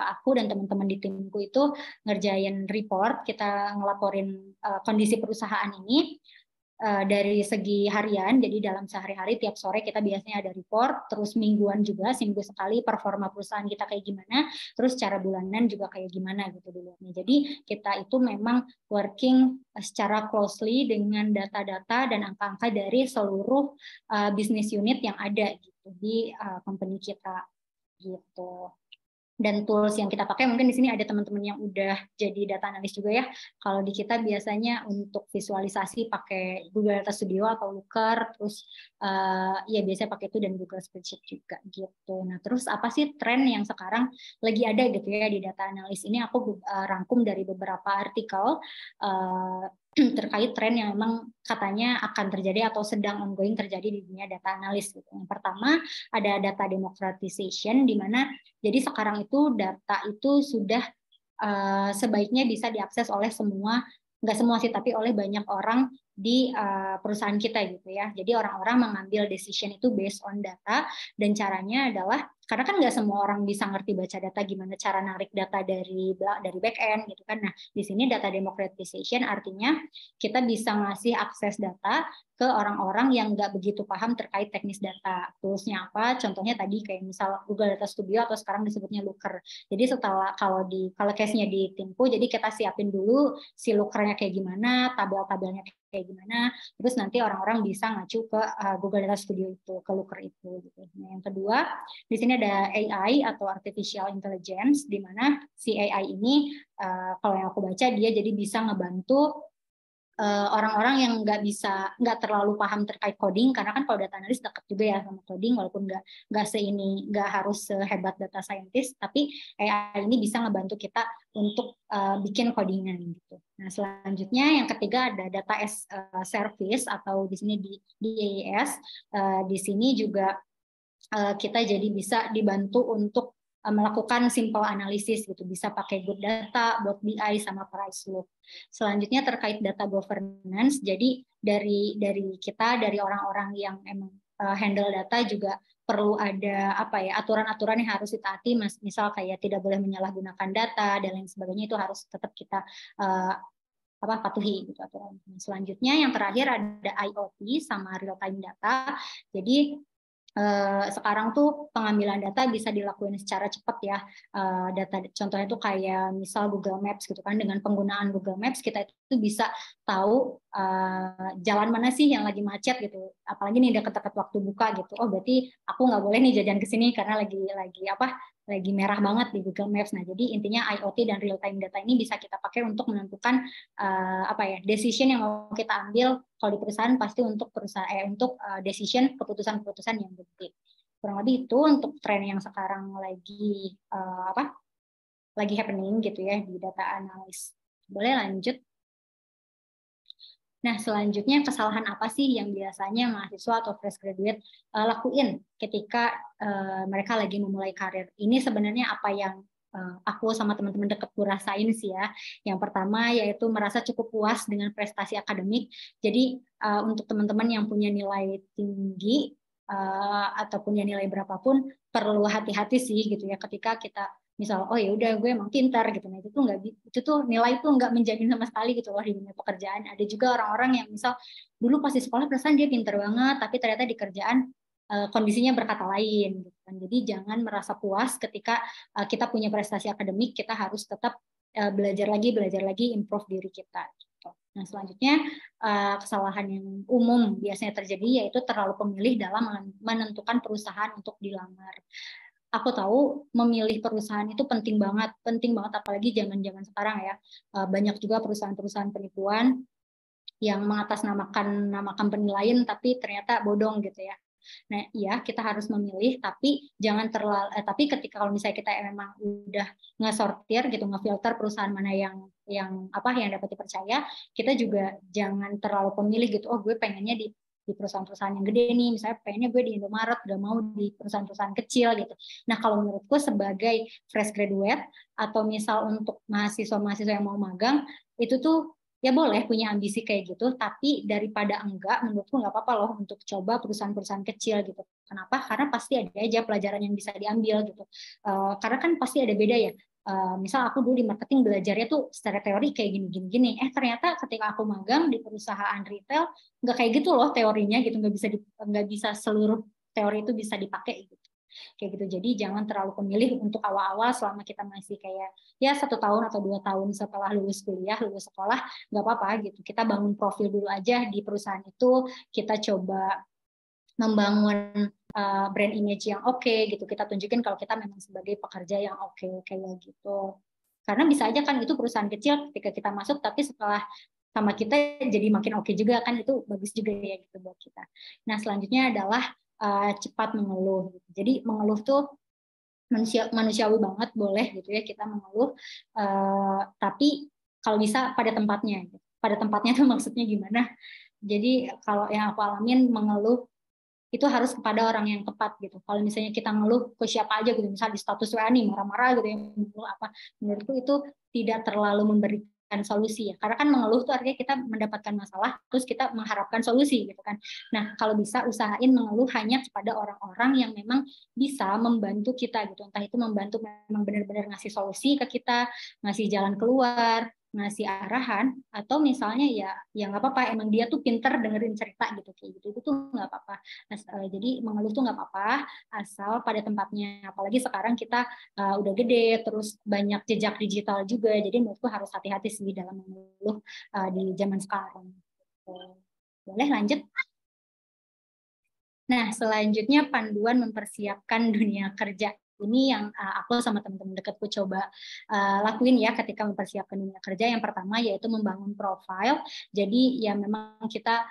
S2: aku dan teman-teman di timku itu ngerjain report, kita ngelaporin kondisi perusahaan ini dari segi harian. Jadi dalam sehari-hari tiap sore kita biasanya ada report, terus mingguan juga, seminggu sekali performa perusahaan kita kayak gimana, terus cara bulanan juga kayak gimana gitu dilihatnya. Jadi kita itu memang working secara closely dengan data-data dan angka-angka dari seluruh bisnis unit yang ada gitu di company kita gitu. Dan tools yang kita pakai mungkin di sini ada teman-teman yang udah jadi data analis juga ya. Kalau di kita biasanya untuk visualisasi pakai Google Data Studio atau Looker, terus ya biasanya pakai itu dan Google Spreadsheet juga gitu. Nah terus apa sih tren yang sekarang lagi ada gitu ya di data analis ini? Aku rangkum dari beberapa artikel terkait tren yang memang katanya akan terjadi atau sedang ongoing terjadi di dunia data analis gitu. Yang pertama ada data democratization, di mana jadi sekarang itu data itu sudah sebaiknya bisa diakses oleh semua, nggak semua sih, tapi oleh banyak orang di perusahaan kita gitu ya. Jadi orang-orang mengambil decision itu based on data, dan caranya adalah karena kan nggak semua orang bisa ngerti baca data, gimana cara narik data dari back end gitu kan. Nah di sini data democratization artinya kita bisa ngasih akses data ke orang-orang yang nggak begitu paham terkait teknis data. Toolsnya apa? Contohnya tadi kayak misal Google Data Studio atau sekarang disebutnya Looker. Jadi setelah kalau case-nya di timku, jadi kita siapin dulu si Looker-nya kayak gimana, tabel-tabelnya kayak gimana, terus nanti orang-orang bisa ngacu ke Google Data Studio itu, ke Looker itu. Gitu. Nah, yang kedua, di sini ada AI atau Artificial Intelligence, di mana si AI ini, kalau yang aku baca, dia jadi bisa ngebantu orang-orang yang nggak terlalu paham terkait coding, karena kan kalau data analis dekat juga ya sama coding, walaupun nggak harus sehebat data scientist, tapi AI ini bisa ngebantu kita untuk bikin codingan gitu. Nah selanjutnya yang ketiga ada data as service atau di sini di AES. Di sini juga kita jadi bisa dibantu untuk melakukan simple analisis gitu, bisa pakai good data, buat BI sama price look. Selanjutnya terkait data governance, jadi dari kita, dari orang-orang yang emang handle data juga perlu ada aturan-aturan yang harus ditaati, misal kayak tidak boleh menyalahgunakan data dan lain sebagainya, itu harus tetap kita patuhi gitu aturan. Selanjutnya yang terakhir ada IoT sama real time data. Jadi sekarang tuh pengambilan data bisa dilakukan secara cepat ya. Data contohnya tuh kayak misal Google Maps gitu kan, dengan penggunaan Google Maps kita itu bisa tahu jalan mana sih yang lagi macet gitu. Apalagi nih deket-deket waktu buka gitu. Oh berarti aku nggak boleh nih jajan ke sini karena lagi merah banget di Google Maps. Nah jadi intinya IoT dan real time data ini bisa kita pakai untuk menentukan decision yang mau kita ambil. Kalau di perusahaan pasti untuk decision, keputusan-keputusan yang gede. Kurang lebih itu untuk tren yang sekarang lagi happening gitu ya di data analis. Boleh lanjut. Nah, selanjutnya kesalahan apa sih yang biasanya mahasiswa atau fresh graduate lakuin ketika mereka lagi memulai karir? Ini sebenarnya apa yang aku sama teman-teman dekatku rasain sih ya. Yang pertama yaitu merasa cukup puas dengan prestasi akademik. Jadi untuk teman-teman yang punya nilai tinggi, ataupun ya nilai berapapun, perlu hati-hati sih gitu ya ketika kita misal oh ya udah gue emang pintar gitu. Nah itu tuh nilai tuh nggak menjamin sama sekali gitu loh di dunia pekerjaan. Ada juga orang-orang yang misal dulu pas di sekolah perasaan dia pintar banget, tapi ternyata di kerjaan kondisinya berkata lain gitu kan. Jadi jangan merasa puas ketika kita punya prestasi akademik, kita harus tetap belajar lagi improve diri kita gitu. Nah, selanjutnya kesalahan yang umum biasanya terjadi yaitu terlalu pemilih dalam menentukan perusahaan untuk dilamar. Aku tahu memilih perusahaan itu penting banget apalagi zaman-zaman sekarang ya. Banyak juga perusahaan-perusahaan penipuan yang mengatasnamakan nama company lain tapi ternyata bodong gitu ya. Nah, iya kita harus memilih tapi jangan terlalu tapi ketika kalau misalnya kita memang udah ngesortir gitu, ngefilter perusahaan mana yang dapat dipercaya, kita juga jangan terlalu pemilih gitu. Oh, gue pengennya di perusahaan-perusahaan yang gede nih, misalnya pengennya gue di Indomaret, gak mau di perusahaan-perusahaan kecil gitu. Nah, kalau menurutku sebagai fresh graduate atau misal untuk mahasiswa-mahasiswa yang mau magang, itu tuh ya boleh punya ambisi kayak gitu, tapi daripada enggak, menurutku nggak apa-apa loh untuk coba perusahaan-perusahaan kecil gitu. Kenapa? Karena pasti ada aja pelajaran yang bisa diambil gitu. Karena kan pasti ada beda ya. Misal aku dulu di marketing belajarnya tuh secara teori kayak gini. Ternyata ketika aku magang di perusahaan retail nggak kayak gitu loh teorinya gitu, nggak bisa seluruh teori itu bisa dipakai gitu. Kayak gitu. Jadi jangan terlalu pemilih untuk awal-awal selama kita masih kayak ya 1 tahun atau 2 tahun setelah lulus kuliah, lulus sekolah, nggak apa-apa gitu. Kita bangun profil dulu aja di perusahaan itu, kita coba membangun brand image yang oke gitu. Kita tunjukin kalau kita memang sebagai pekerja yang oke kayak gitu. Karena bisa aja kan itu perusahaan kecil ketika kita masuk, tapi setelah sama kita jadi makin oke juga kan, itu bagus juga ya gitu buat kita. Nah, selanjutnya adalah cepat mengeluh. Jadi mengeluh tuh manusiawi banget, boleh gitu ya kita mengeluh, tapi kalau bisa pada tempatnya. Pada tempatnya tuh maksudnya gimana? Jadi kalau yang aku alamin, mengeluh itu harus kepada orang yang tepat gitu. Kalau misalnya kita ngeluh ke siapa aja gitu, misalnya di status WA nih marah-marah gitu ya, mengeluh apa, menurutku itu tidak terlalu memberikan solusi ya. Karena kan mengeluh itu artinya kita mendapatkan masalah, terus kita mengharapkan solusi gitu kan. Nah, kalau bisa usahain mengeluh hanya kepada orang-orang yang memang bisa membantu kita gitu. Entah itu membantu memang benar-benar ngasih solusi ke kita, ngasih jalan keluar, ngasih arahan, atau misalnya ya nggak apa-apa, emang dia tuh pinter dengerin cerita gitu kayak gitu, itu tuh nggak apa-apa. Jadi mengeluh tuh nggak apa-apa asal pada tempatnya. Apalagi sekarang kita udah gede, terus banyak jejak digital juga. Jadi menurutku harus hati-hati sih dalam mengeluh di zaman sekarang. Boleh lanjut? Nah, selanjutnya panduan mempersiapkan dunia kerja. Ini yang aku sama teman-teman dekatku coba lakuin ya ketika mempersiapkan dunia kerja. Yang pertama yaitu membangun profil. Jadi ya memang kita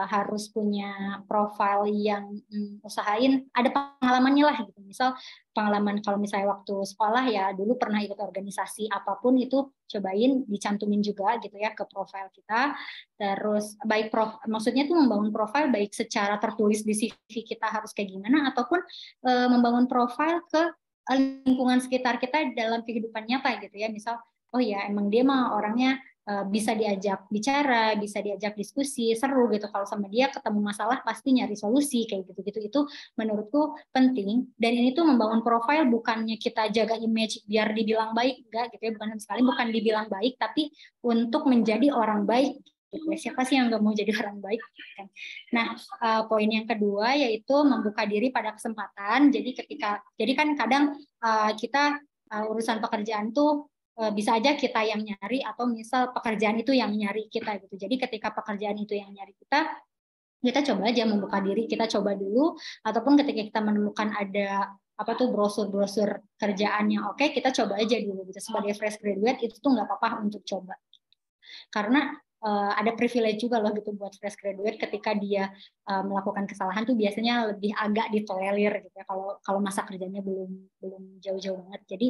S2: harus punya profil yang usahain ada pengalamannya lah gitu. Misal pengalaman kalau misalnya waktu sekolah ya dulu pernah ikut organisasi apapun, itu cobain dicantumin juga gitu ya ke profil kita. Terus maksudnya tuh membangun profil baik secara tertulis di CV kita harus kayak gimana, ataupun membangun profil ke lingkungan sekitar kita dalam kehidupan nyata gitu ya. Misal oh ya emang dia mah orangnya bisa diajak bicara, bisa diajak diskusi, seru gitu. Kalau sama dia ketemu masalah pasti nyari solusi kayak gitu-gitu. Itu menurutku penting. Dan ini tuh membangun profil bukannya kita jaga image biar dibilang baik, enggak gitu ya. Bukan dibilang baik, tapi untuk menjadi orang baik. Gitu. Siapa sih yang nggak mau jadi orang baik? Nah, poin yang kedua yaitu membuka diri pada kesempatan. Jadi kan kadang kita urusan pekerjaan tuh bisa aja kita yang nyari atau misal pekerjaan itu yang nyari kita gitu. Jadi ketika pekerjaan itu yang nyari kita coba aja membuka diri, kita coba dulu, ataupun ketika kita menemukan ada apa tuh brosur-brosur kerjaan yang oke, kita coba aja dulu gitu. Sebagai fresh graduate itu tuh nggak apa-apa untuk coba. Karena ada privilege juga loh gitu buat fresh graduate, ketika dia melakukan kesalahan tuh biasanya lebih agak ditolerir gitu ya kalau masa kerjanya belum jauh-jauh banget. Jadi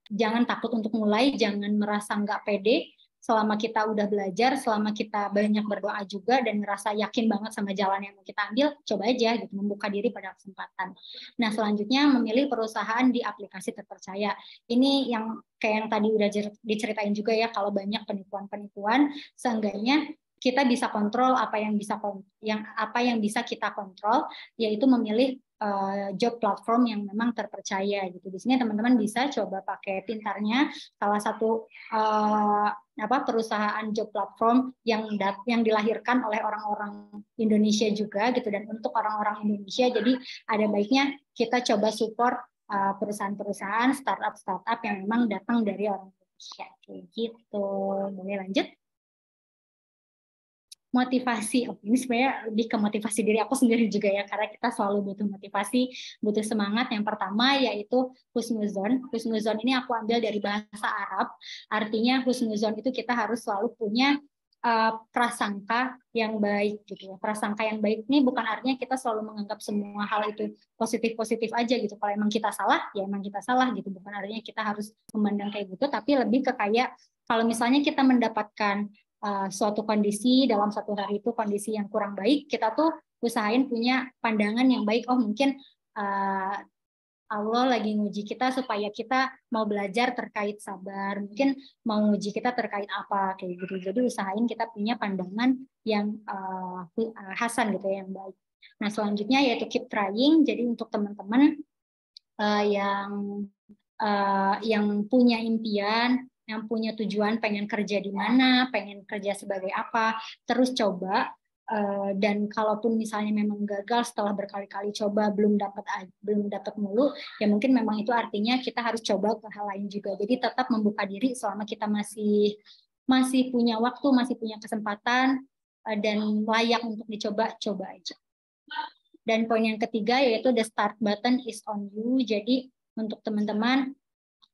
S2: jangan takut untuk mulai, jangan merasa nggak pede. Selama kita udah belajar, selama kita banyak berdoa juga dan ngerasa yakin banget sama jalan yang mau kita ambil, coba aja gitu, membuka diri pada kesempatan. Nah, selanjutnya memilih perusahaan di aplikasi terpercaya. Ini yang kayak yang tadi udah diceritain juga ya, kalau banyak penipuan-penipuan, seenggaknya kita bisa kontrol apa yang bisa kita kontrol, yaitu memilih job platform yang memang terpercaya gitu. Di sini teman-teman bisa coba pakai Pintarnya, salah satu perusahaan job platform yang dilahirkan oleh orang-orang Indonesia juga gitu, dan untuk orang-orang Indonesia. Jadi ada baiknya kita coba support perusahaan-perusahaan startup yang memang datang dari orang Indonesia kayak gitu. Boleh lanjut? Motivasi, ini sebenarnya lebih ke motivasi diri aku sendiri juga ya, karena kita selalu butuh motivasi, butuh semangat. Yang pertama yaitu husnuzon. Husnuzon ini aku ambil dari bahasa Arab, artinya husnuzon itu kita harus selalu punya prasangka yang baik gitu ya. Prasangka yang baik ini bukan artinya kita selalu menganggap semua hal itu positif-positif aja gitu. Kalau emang kita salah, ya emang kita salah gitu. Bukan artinya kita harus memandang kayak gitu, tapi lebih ke kayak kalau misalnya kita mendapatkan suatu kondisi dalam satu hari itu kondisi yang kurang baik, kita tuh usahain punya pandangan yang baik. Oh mungkin Allah lagi nguji kita supaya kita mau belajar terkait sabar, mungkin mau nguji kita terkait apa kayak gitu. Jadi usahain kita punya pandangan yang hasan gitu ya, yang baik. Nah selanjutnya yaitu keep trying. Jadi untuk teman-teman yang punya impian, yang punya tujuan pengen kerja di mana, pengen kerja sebagai apa, terus coba. Dan kalaupun misalnya memang gagal setelah berkali-kali coba belum dapat mulu, ya mungkin memang itu artinya kita harus coba ke hal lain juga. Jadi tetap membuka diri selama kita masih punya waktu, masih punya kesempatan, dan layak untuk dicoba, coba aja. Dan poin yang ketiga yaitu the start button is on you. Jadi untuk teman-teman,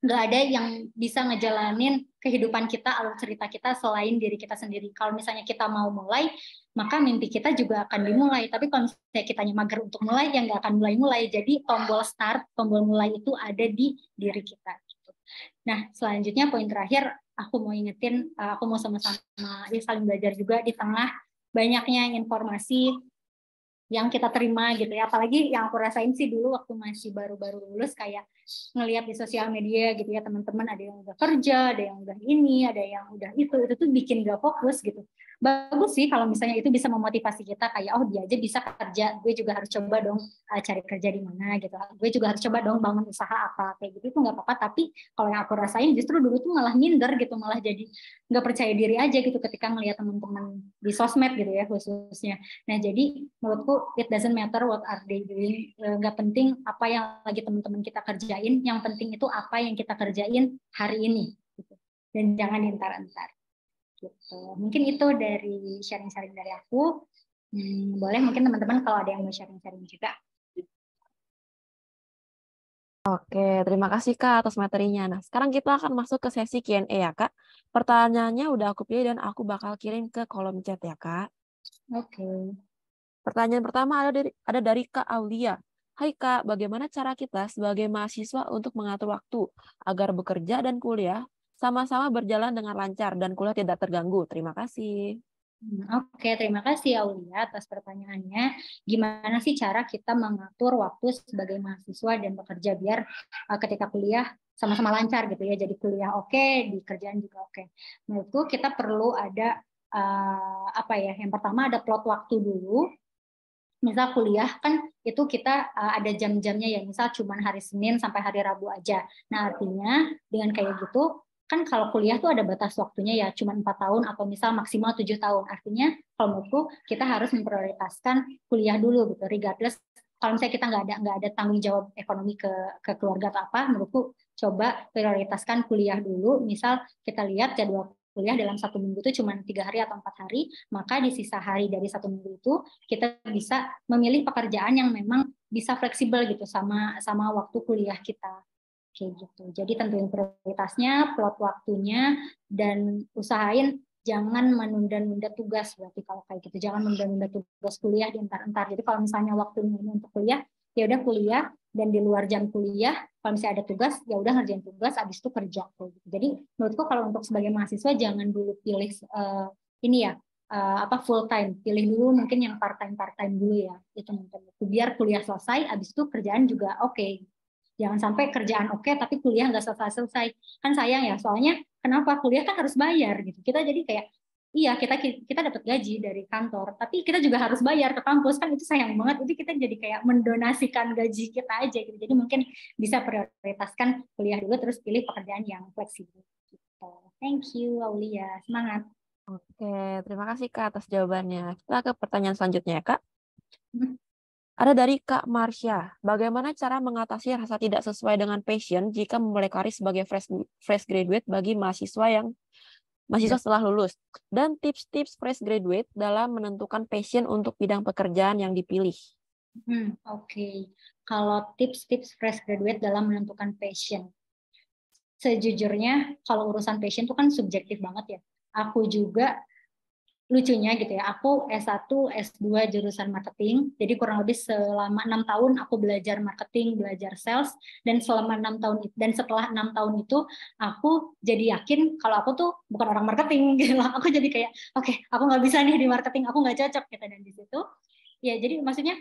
S2: nggak ada yang bisa ngejalanin kehidupan kita, alur cerita kita selain diri kita sendiri. Kalau misalnya kita mau mulai, maka mimpi kita juga akan dimulai. Tapi kalau misalnya kitanya mager untuk mulai, ya nggak akan mulai-mulai. Jadi tombol start, tombol mulai itu ada di diri kita. Nah, selanjutnya poin terakhir, aku mau ingetin, aku mau sama-sama saling belajar juga di tengah banyaknya informasi yang kita terima gitu ya. Apalagi yang aku rasain sih dulu waktu masih baru-baru lulus, kayak ngelihat di sosial media gitu ya, teman-teman ada yang udah kerja, ada yang udah ini, ada yang udah itu tuh bikin gak fokus gitu. Bagus sih kalau misalnya itu bisa memotivasi kita kayak, oh dia aja bisa kerja, gue juga harus coba dong cari kerja di mana gitu. Gue juga harus coba dong bangun usaha apa kayak gitu, itu nggak apa-apa. Tapi kalau yang aku rasain justru dulu tuh malah minder gitu, malah jadi nggak percaya diri aja gitu ketika ngelihat teman-teman di sosmed gitu ya khususnya. Nah jadi menurutku it doesn't matter what are they doing, nggak penting apa yang lagi teman-teman kita kerjain, yang penting itu apa yang kita kerjain hari ini gitu. Dan jangan diantar-antar gitu. Mungkin itu dari sharing-sharing dari aku. Boleh mungkin teman-teman kalau ada yang mau sharing-sharing juga.
S1: Oke, terima kasih Kak atas materinya. Nah, sekarang kita akan masuk ke sesi Q&A ya Kak. Pertanyaannya udah aku pilih dan aku bakal kirim ke kolom chat ya Kak.
S2: Oke.
S1: Pertanyaan pertama ada dari Kak Aulia. Hai Kak, bagaimana cara kita sebagai mahasiswa untuk mengatur waktu agar bekerja dan kuliah sama-sama berjalan dengan lancar dan kuliah tidak terganggu? Terima kasih.
S2: Oke, terima kasih Aulia atas pertanyaannya. Gimana sih cara kita mengatur waktu sebagai mahasiswa dan bekerja biar ketika kuliah sama-sama lancar gitu ya. Jadi kuliah oke, di kerjaan juga oke. Menurutku kita perlu ada yang pertama ada plot waktu dulu. Misal kuliah kan itu kita ada jam-jamnya ya, misal cuma hari Senin sampai hari Rabu aja. Nah artinya dengan kayak gitu, kan kalau kuliah tuh ada batas waktunya ya, cuma 4 tahun atau misal maksimal 7 tahun. Artinya kalau menurutku kita harus memprioritaskan kuliah dulu gitu, regardless kalau misalnya kita nggak ada tanggung jawab ekonomi ke keluarga atau apa, menurutku coba prioritaskan kuliah dulu. Misal kita lihat jadwal kuliah dalam 1 minggu itu cuma 3 hari atau 4 hari, maka di sisa hari dari 1 minggu itu kita bisa memilih pekerjaan yang memang bisa fleksibel gitu sama waktu kuliah kita kayak gitu. Jadi tentuin prioritasnya, plot waktunya, dan usahain jangan menunda-nunda tugas. Berarti kalau kayak gitu jangan menunda-nunda tugas kuliah diantar-antar. Jadi kalau misalnya waktunya untuk kuliah, ya udah kuliah, dan di luar jam kuliah kalau misalnya ada tugas ya udah ngerjain tugas, abis itu kerja gitu. Jadi menurutku kalau untuk sebagai mahasiswa jangan dulu pilih full time, pilih dulu mungkin yang part time dulu ya, itu mungkin biar kuliah selesai abis itu kerjaan juga oke. Jangan sampai kerjaan oke tapi kuliah nggak selesai kan sayang ya, soalnya kenapa, kuliah kan harus bayar gitu, kita jadi kayak iya kita dapat gaji dari kantor, tapi kita juga harus bayar ke kampus, kan itu sayang banget. Jadi kita jadi kayak mendonasikan gaji kita aja gitu. Jadi mungkin bisa prioritaskan kuliah dulu terus pilih pekerjaan yang fleksibel gitu. Thank you Aulia, semangat.
S1: Oke, terima kasih Kak atas jawabannya. Kita ke pertanyaan selanjutnya ya Kak. Ada dari Kak Marsha. Bagaimana cara mengatasi rasa tidak sesuai dengan passion jika memulai karir sebagai fresh graduate bagi mahasiswa setelah lulus? Dan tips-tips fresh graduate dalam menentukan passion untuk bidang pekerjaan yang dipilih.
S2: Oke. Kalau tips-tips fresh graduate dalam menentukan passion. Sejujurnya kalau urusan passion itu kan subjektif banget ya. Aku juga lucunya gitu ya, aku S1, S2 jurusan marketing, jadi kurang lebih selama 6 tahun aku belajar marketing, belajar sales, dan selama 6 tahun itu, dan setelah 6 tahun itu, aku jadi yakin kalau aku tuh bukan orang marketing, gitu. Aku jadi kayak, oke, aku nggak bisa nih di marketing, aku nggak cocok, gitu. Dan di situ, ya jadi maksudnya,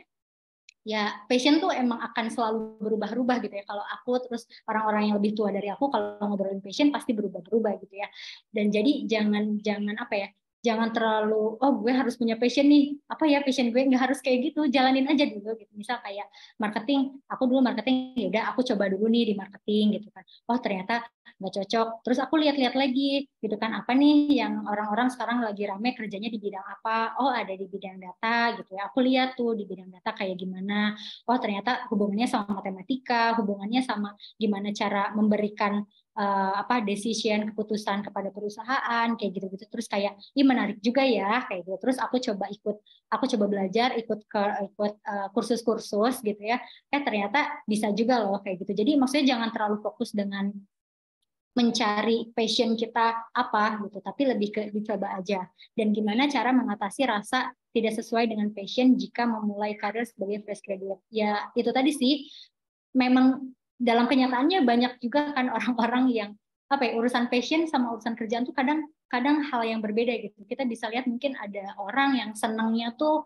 S2: ya passion tuh emang akan selalu berubah-ubah gitu ya. Kalau aku terus orang-orang yang lebih tua dari aku kalau ngobrolin passion pasti berubah-berubah gitu ya. Dan jadi jangan apa ya, jangan terlalu gue harus punya passion nih, apa ya passion gue, nggak harus kayak gitu, jalanin aja dulu gitu. Misal kayak marketing, aku dulu marketing, ya udah aku coba dulu nih di marketing gitu kan. Oh ternyata nggak cocok, terus aku lihat-lihat lagi gitu kan, apa nih yang orang-orang sekarang lagi rame kerjanya di bidang apa. Oh ada di bidang data gitu ya, aku lihat tuh di bidang data kayak gimana. Oh ternyata hubungannya sama matematika, hubungannya sama gimana cara memberikan decision, keputusan kepada perusahaan kayak gitu-gitu. Terus kayak ini menarik juga ya kayak gitu. Terus aku coba belajar, ikut kursus-kursus gitu ya. Ternyata bisa juga loh kayak gitu. Jadi maksudnya jangan terlalu fokus dengan mencari passion kita apa gitu, tapi lebih ke dicoba aja. Dan gimana cara mengatasi rasa tidak sesuai dengan passion jika memulai karir sebagai fresh graduate. Ya itu tadi sih, memang dalam kenyataannya banyak juga kan orang-orang yang urusan passion sama urusan kerjaan tuh kadang hal yang berbeda gitu. Kita bisa lihat mungkin ada orang yang senangnya tuh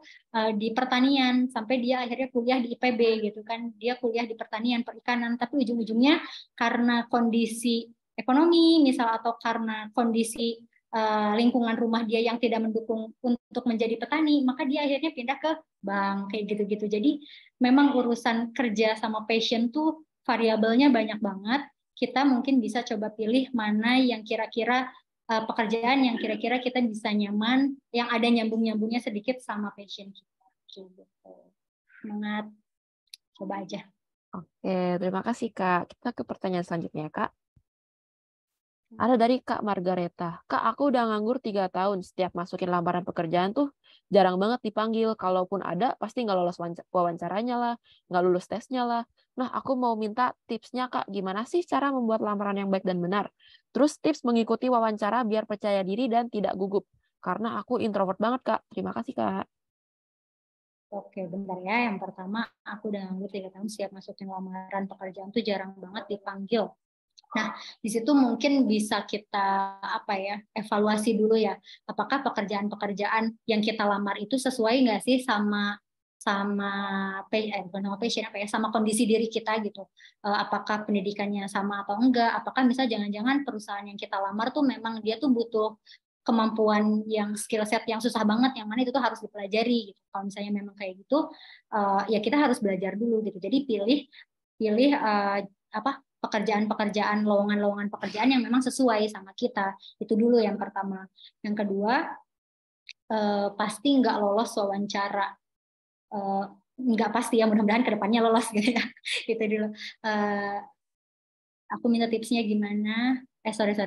S2: di pertanian sampai dia akhirnya kuliah di IPB gitu kan. Dia kuliah di pertanian, perikanan, tapi ujung-ujungnya karena kondisi ekonomi misal atau karena kondisi lingkungan rumah dia yang tidak mendukung untuk menjadi petani, maka dia akhirnya pindah ke bank kayak gitu-gitu. Jadi memang urusan kerja sama passion tuh variabelnya banyak banget. Kita mungkin bisa coba pilih mana yang kira-kira pekerjaan yang kira-kira kita bisa nyaman, yang ada nyambung-nyambungnya sedikit sama passion kita. Gitu. Semangat, coba aja.
S1: Oke, terima kasih Kak. Kita ke pertanyaan selanjutnya Kak. Ada dari Kak Margareta. Kak, aku udah nganggur 3 tahun. Setiap masukin lamaran pekerjaan tuh jarang banget dipanggil. Kalaupun ada, pasti nggak lolos wawancaranya lah, nggak lulus tesnya lah. Nah, aku mau minta tipsnya Kak. Gimana sih cara membuat lamaran yang baik dan benar? Terus tips mengikuti wawancara biar percaya diri dan tidak gugup. Karena aku introvert banget Kak. Terima kasih Kak.
S2: Oke, bentar ya. Yang pertama, aku udah nganggur 3 tahun, siap masukin lamaran pekerjaan tuh jarang banget dipanggil. Nah, di situ mungkin bisa kita evaluasi dulu ya. Apakah pekerjaan-pekerjaan yang kita lamar itu sesuai nggak sih sama sama kondisi diri kita gitu. Apakah pendidikannya sama atau enggak? Apakah misalnya jangan-jangan perusahaan yang kita lamar tuh memang dia tuh butuh kemampuan yang skill set yang susah banget, yang mana itu tuh harus dipelajari gitu. Kalau misalnya memang kayak gitu, ya kita harus belajar dulu gitu. Jadi pilih pekerjaan-pekerjaan, lowongan-lowongan pekerjaan yang memang sesuai sama kita. Itu dulu yang pertama. Yang kedua, pasti nggak lolos wawancara. Nggak pasti ya, mudah-mudahan kedepannya lolos gitu ya. Itu dulu. Aku minta tipsnya gimana? Sorry.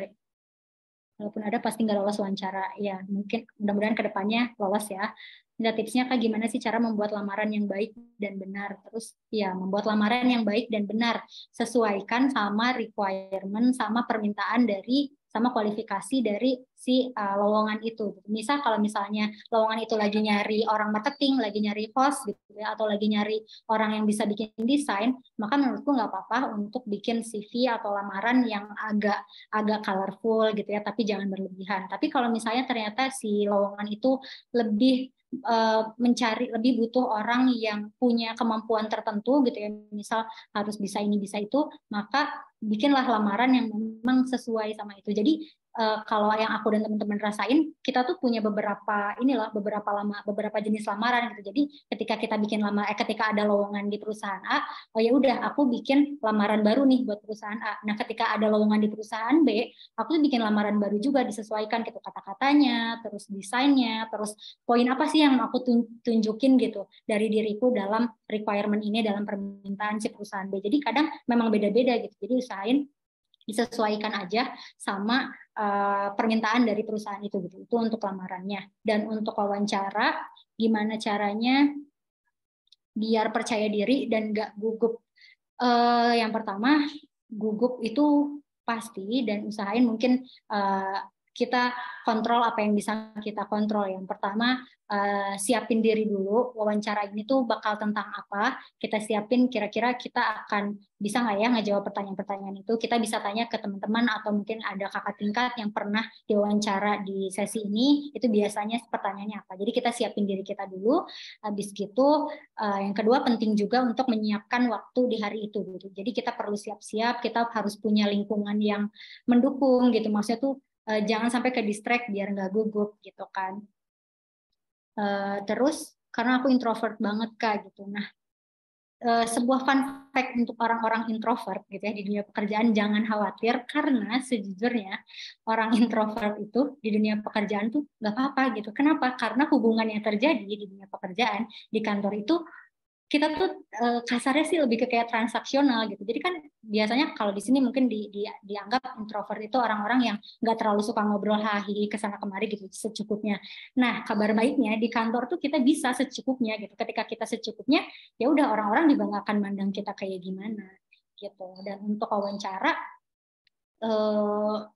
S2: Walaupun ada pasti nggak lolos wawancara. Ya, mungkin mudah-mudahan kedepannya lolos ya. Minta tipsnya Kak, gimana sih cara membuat lamaran yang baik dan benar. Terus ya, membuat lamaran yang baik dan benar. Sesuaikan sama requirement, sama permintaan sama kualifikasi dari si lowongan itu. Misal kalau misalnya lowongan itu lagi nyari orang marketing, lagi nyari host gitu ya, atau lagi nyari orang yang bisa bikin desain, maka menurutku nggak apa-apa untuk bikin CV atau lamaran yang agak colorful gitu ya, tapi jangan berlebihan. Tapi kalau misalnya ternyata si lowongan itu lebih lebih butuh orang yang punya kemampuan tertentu gitu ya, misal harus bisa ini bisa itu, maka bikinlah lamaran yang memang sesuai sama itu. Jadi kalau yang aku dan teman-teman rasain, kita tuh punya beberapa jenis lamaran gitu. Jadi ketika ketika ada lowongan di perusahaan A, oh ya udah aku bikin lamaran baru nih buat perusahaan A. Nah, ketika ada lowongan di perusahaan B, aku tuh bikin lamaran baru juga, disesuaikan gitu kata-katanya, terus desainnya, terus poin apa sih yang aku tunjukin gitu dari diriku dalam requirement ini, dalam permintaan si perusahaan B. Jadi kadang memang beda-beda gitu. Jadi usahain disesuaikan aja sama permintaan dari perusahaan itu gitu. Itu untuk lamarannya. Dan untuk wawancara, gimana caranya biar percaya diri dan nggak gugup. Yang pertama, gugup itu pasti, dan usahain mungkin kita kontrol apa yang bisa kita kontrol. Yang pertama, siapin diri dulu, wawancara ini tuh bakal tentang apa, kita siapin kira-kira kita akan bisa nggak ya ngejawab pertanyaan-pertanyaan itu. Kita bisa tanya ke teman-teman atau mungkin ada kakak tingkat yang pernah diwawancara di sesi ini, itu biasanya pertanyaannya apa. Jadi kita siapin diri kita dulu, habis gitu yang kedua penting juga untuk menyiapkan waktu di hari itu gitu. Jadi kita perlu siap-siap, kita harus punya lingkungan yang mendukung gitu. Maksudnya tuh jangan sampai ke distract biar nggak gugup gitu kan. Terus karena aku introvert banget Kak gitu. Nah, sebuah fun fact untuk orang-orang introvert gitu ya di dunia pekerjaan, jangan khawatir karena sejujurnya orang introvert itu di dunia pekerjaan tuh nggak apa-apa gitu. Kenapa? Karena hubungan yang terjadi di dunia pekerjaan di kantor itu kita tuh kasarnya sih lebih ke kayak transaksional gitu. Jadi kan biasanya kalau di sini mungkin dianggap introvert itu orang-orang yang nggak terlalu suka ngobrol hahi kesana kemari gitu secukupnya. Nah, kabar baiknya di kantor tuh kita bisa secukupnya gitu. Ketika kita secukupnya, ya udah orang-orang juga nggak akan mandang kita kayak gimana gitu. Dan untuk wawancara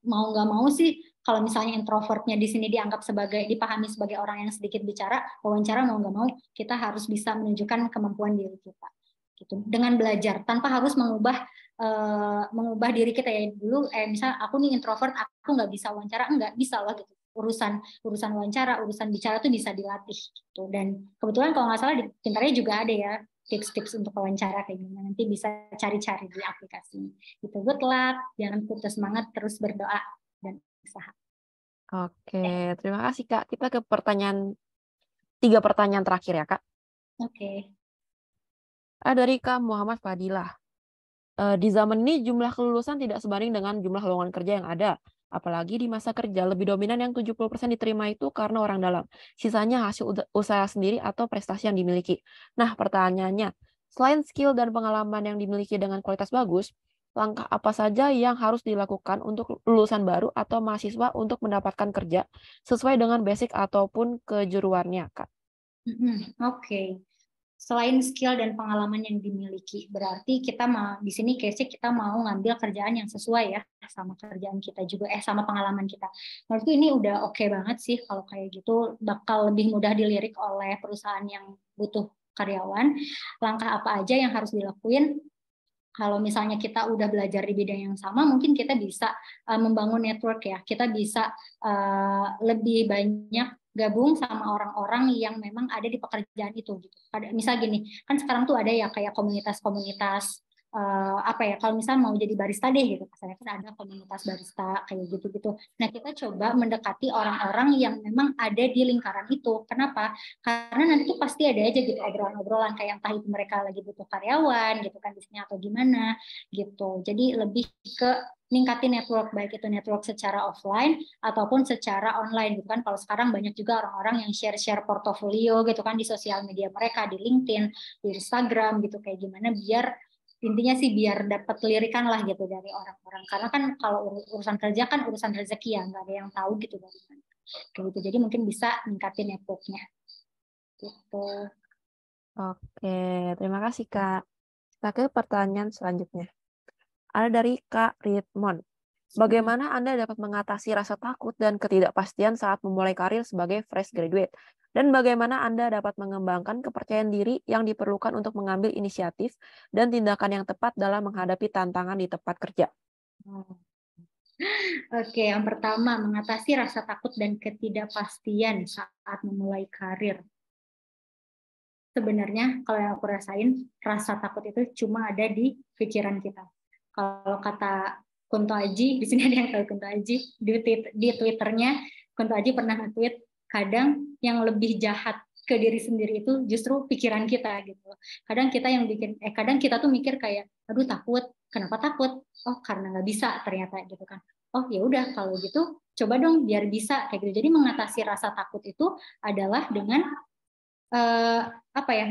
S2: mau nggak mau sih kalau misalnya introvertnya di sini dipahami sebagai orang yang sedikit bicara, wawancara mau nggak mau kita harus bisa menunjukkan kemampuan diri kita gitu dengan belajar tanpa harus mengubah diri kita ya dulu misal aku nih introvert aku nggak bisa wawancara, nggak bisa loh gitu. Urusan wawancara, urusan bicara tuh bisa dilatih gitu. Dan kebetulan kalau nggak salah di Pinterest juga ada ya tips-tips untuk wawancara kayak gimana, nanti bisa cari-cari di aplikasi gitu. Good luck, jangan putus semangat, terus berdoa dan usaha.
S1: Oke, terima kasih Kak. Kita ke tiga pertanyaan terakhir ya Kak.
S2: Oke.
S1: Dari Kak Muhammad Fadilah. Di zaman ini jumlah kelulusan tidak sebanding dengan jumlah lowongan kerja yang ada. Apalagi di masa kerja, lebih dominan yang 70% diterima itu karena orang dalam. Sisanya hasil usaha sendiri atau prestasi yang dimiliki. Nah, pertanyaannya, selain skill dan pengalaman yang dimiliki dengan kualitas bagus, langkah apa saja yang harus dilakukan untuk lulusan baru atau mahasiswa untuk mendapatkan kerja sesuai dengan basic ataupun kejuruannya, Kak?
S2: Oke. Selain skill dan pengalaman yang dimiliki, berarti kita di sini case kita mau ngambil kerjaan yang sesuai ya sama kerjaan kita juga, sama pengalaman kita. Menurutku ini udah oke banget sih kalau kayak gitu, bakal lebih mudah dilirik oleh perusahaan yang butuh karyawan. Langkah apa aja yang harus dilakuin? Kalau misalnya kita udah belajar di bidang yang sama, mungkin kita bisa membangun network ya. Kita bisa lebih banyak gabung sama orang-orang yang memang ada di pekerjaan itu gitu. Misal gini, kan sekarang tuh ada ya kayak komunitas-komunitas apa ya, kalau misal mau jadi barista deh gitu, misalnya kan ada komunitas barista kayak gitu-gitu. Nah, kita coba mendekati orang-orang yang memang ada di lingkaran itu. Kenapa? Karena nanti tuh pasti ada aja gitu obrolan-obrolan kayak entah itu mereka lagi butuh karyawan gitu kan di sini atau gimana gitu. Jadi lebih ke ningkatin network, baik itu network secara offline ataupun secara online gitu kan. Kalau sekarang banyak juga orang-orang yang share-share portofolio gitu kan di sosial media mereka, di LinkedIn, di Instagram gitu, kayak gimana biar intinya sih biar dapat lirikan lah gitu dari orang-orang. Karena kan kalau urusan kerja kan urusan rezeki ya, nggak ada yang tahu gitu dari mana. Gitu. Jadi mungkin bisa ningkatin networknya. Gitu.
S1: Oke, terima kasih Kak. Kita ke pertanyaan selanjutnya. Ada dari Kak Ritmon. Bagaimana Anda dapat mengatasi rasa takut dan ketidakpastian saat memulai karir sebagai fresh graduate? Dan bagaimana Anda dapat mengembangkan kepercayaan diri yang diperlukan untuk mengambil inisiatif dan tindakan yang tepat dalam menghadapi tantangan di tempat kerja?
S2: Oke, yang pertama, mengatasi rasa takut dan ketidakpastian saat memulai karir. Sebenarnya kalau yang aku rasain, rasa takut itu cuma ada di pikiran kita. Kalau kata Kunto Aji, di sini ada yang tahu Kunto Aji, di Twitternya Kunto Aji pernah nge-tweet, kadang yang lebih jahat ke diri sendiri itu justru pikiran kita gitu. Kadang kita yang bikin, kadang kita tuh mikir kayak, aduh takut, kenapa takut? Oh karena nggak bisa ternyata gitu kan. Oh ya udah kalau gitu coba dong biar bisa kayak gitu. Jadi mengatasi rasa takut itu adalah dengan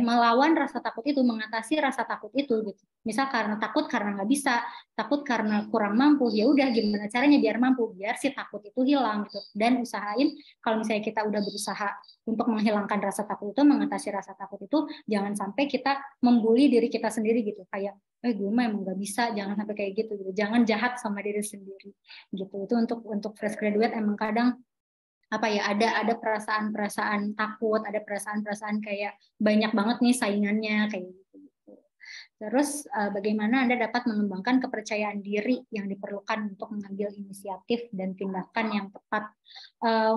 S2: melawan rasa takut itu, mengatasi rasa takut itu gitu. Misal karena takut karena nggak bisa, takut karena kurang mampu, ya udah gimana caranya biar mampu, biar si takut itu hilang gitu. Dan usahain kalau misalnya kita udah berusaha untuk menghilangkan rasa takut itu, mengatasi rasa takut itu, jangan sampai kita membuli diri kita sendiri gitu. Kayak gue mah emang nggak bisa, jangan sampai kayak gitu gitu. Jangan jahat sama diri sendiri gitu. Itu untuk fresh graduate emang kadang ada perasaan-perasaan takut, ada perasaan-perasaan kayak banyak banget nih saingannya kayak gitu. Terus bagaimana Anda dapat mengembangkan kepercayaan diri yang diperlukan untuk mengambil inisiatif dan tindakan yang tepat.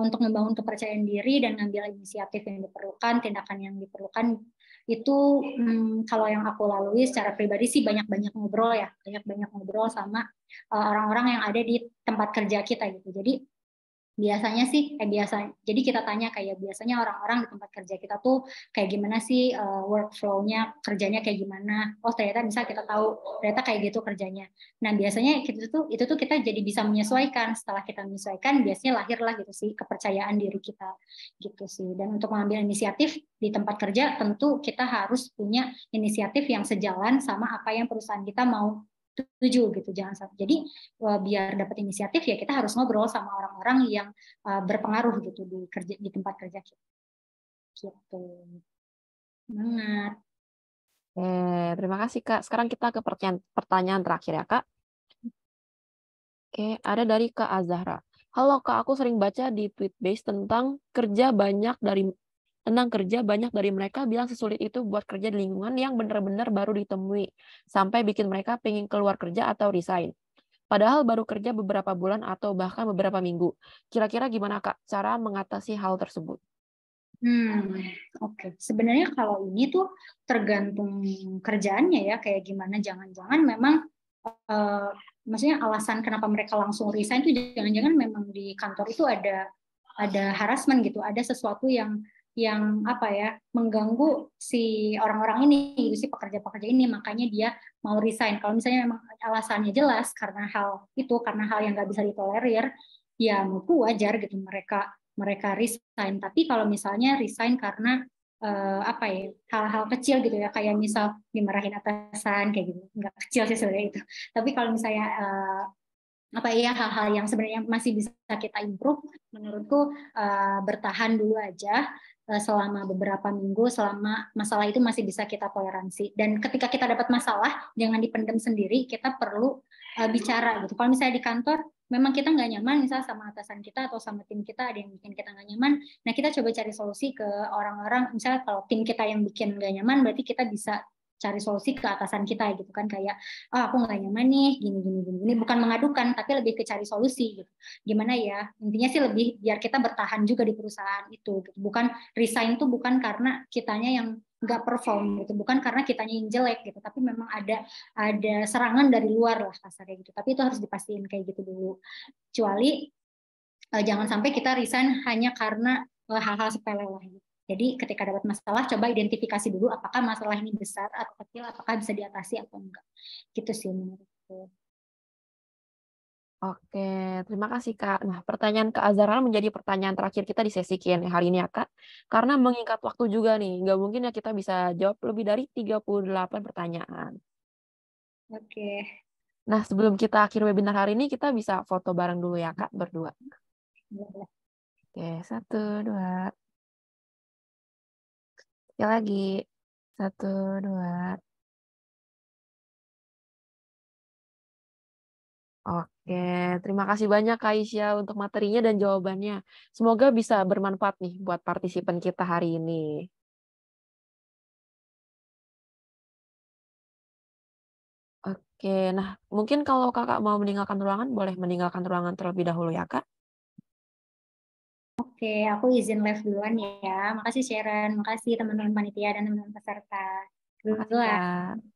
S2: Untuk membangun kepercayaan diri dan mengambil inisiatif yang diperlukan, tindakan yang diperlukan itu kalau yang aku lalui secara pribadi sih banyak-banyak ngobrol ya, banyak-banyak ngobrol sama orang-orang yang ada di tempat kerja kita gitu. Jadi biasanya sih jadi kita tanya kayak biasanya orang-orang di tempat kerja kita tuh kayak gimana sih workflow-nya, kerjanya kayak gimana. Oh ternyata bisa kita tahu ternyata kayak gitu kerjanya. Nah biasanya itu tuh kita jadi bisa menyesuaikan. Setelah kita menyesuaikan biasanya lahirlah gitu sih kepercayaan diri kita gitu sih. Dan untuk mengambil inisiatif di tempat kerja tentu kita harus punya inisiatif yang sejalan sama apa yang perusahaan kita mau tuju gitu. Jangan sampai. Jadi biar dapat inisiatif ya kita harus ngobrol sama orang-orang yang berpengaruh gitu di tempat kerja kita. Gitu. Semangat.
S1: Terima kasih Kak. Sekarang kita ke pertanyaan terakhir ya Kak. Oke, ada dari Kak Azahra. Halo Kak, aku sering baca di Tweetbase tentang kerja banyak dari mereka bilang sesulit itu buat kerja di lingkungan yang benar-benar baru ditemui sampai bikin mereka pengen keluar kerja atau resign. Padahal baru kerja beberapa bulan atau bahkan beberapa minggu. Kira-kira gimana Kak cara mengatasi hal tersebut?
S2: Oke. Sebenarnya kalau ini tuh tergantung kerjaannya ya, kayak gimana. Jangan-jangan memang maksudnya alasan kenapa mereka langsung resign itu jangan-jangan memang di kantor itu ada harassment gitu, ada sesuatu yang mengganggu si orang-orang ini, si pekerja-pekerja ini, makanya dia mau resign. Kalau misalnya memang alasannya jelas karena hal yang nggak bisa ditolerir, ya menurutku wajar gitu mereka resign. Tapi kalau misalnya resign karena hal-hal kecil gitu ya, kayak misal dimarahin atasan kayak gitu, nggak kecil sih sebenarnya itu. Tapi kalau misalnya hal-hal yang sebenarnya masih bisa kita improve, menurutku bertahan dulu aja selama beberapa minggu, selama masalah itu masih bisa kita toleransi. Dan ketika kita dapat masalah, jangan dipendam sendiri, kita perlu bicara gitu. Kalau misalnya di kantor memang kita nggak nyaman misal sama atasan kita atau sama tim kita ada yang bikin kita nggak nyaman, nah kita coba cari solusi ke orang-orang. Misalnya kalau tim kita yang bikin nggak nyaman, berarti kita bisa cari solusi ke atasan kita gitu kan, kayak aku nggak nyaman nih gini, bukan mengadukan tapi lebih ke cari solusi gitu. Gimana ya, intinya sih lebih biar kita bertahan juga di perusahaan itu gitu. Bukan resign tuh bukan karena kitanya yang nggak perform gitu, bukan karena kitanya yang jelek gitu, tapi memang ada serangan dari luar lah kasarnya gitu. Tapi itu harus dipastiin kayak gitu dulu, kecuali jangan sampai kita resign hanya karena hal-hal sepele lah gitu. Jadi ketika dapat masalah, coba identifikasi dulu apakah masalah ini besar atau kecil, apakah bisa diatasi atau enggak. Gitu sih menurutku.
S1: Oke, terima kasih Kak. Nah, pertanyaan Kak Azhar menjadi pertanyaan terakhir kita di sesi Q&A hari ini ya Kak. Karena mengikat waktu juga nih, nggak mungkin ya kita bisa jawab lebih dari 38 pertanyaan.
S2: Oke.
S1: Nah, sebelum kita akhir webinar hari ini, kita bisa foto bareng dulu ya Kak, berdua. Oke, 1, 2. Sekali lagi. 1, 2. Oke, terima kasih banyak Kak Isya untuk materinya dan jawabannya. Semoga bisa bermanfaat nih buat partisipan kita hari ini. Oke, nah mungkin kalau Kakak mau meninggalkan ruangan, boleh meninggalkan ruangan terlebih dahulu ya Kak.
S2: Oke, aku izin live duluan ya. Makasih Sharon, makasih teman-teman panitia dan teman-teman peserta.
S1: Terima kasih
S2: Duluan.
S1: Kak.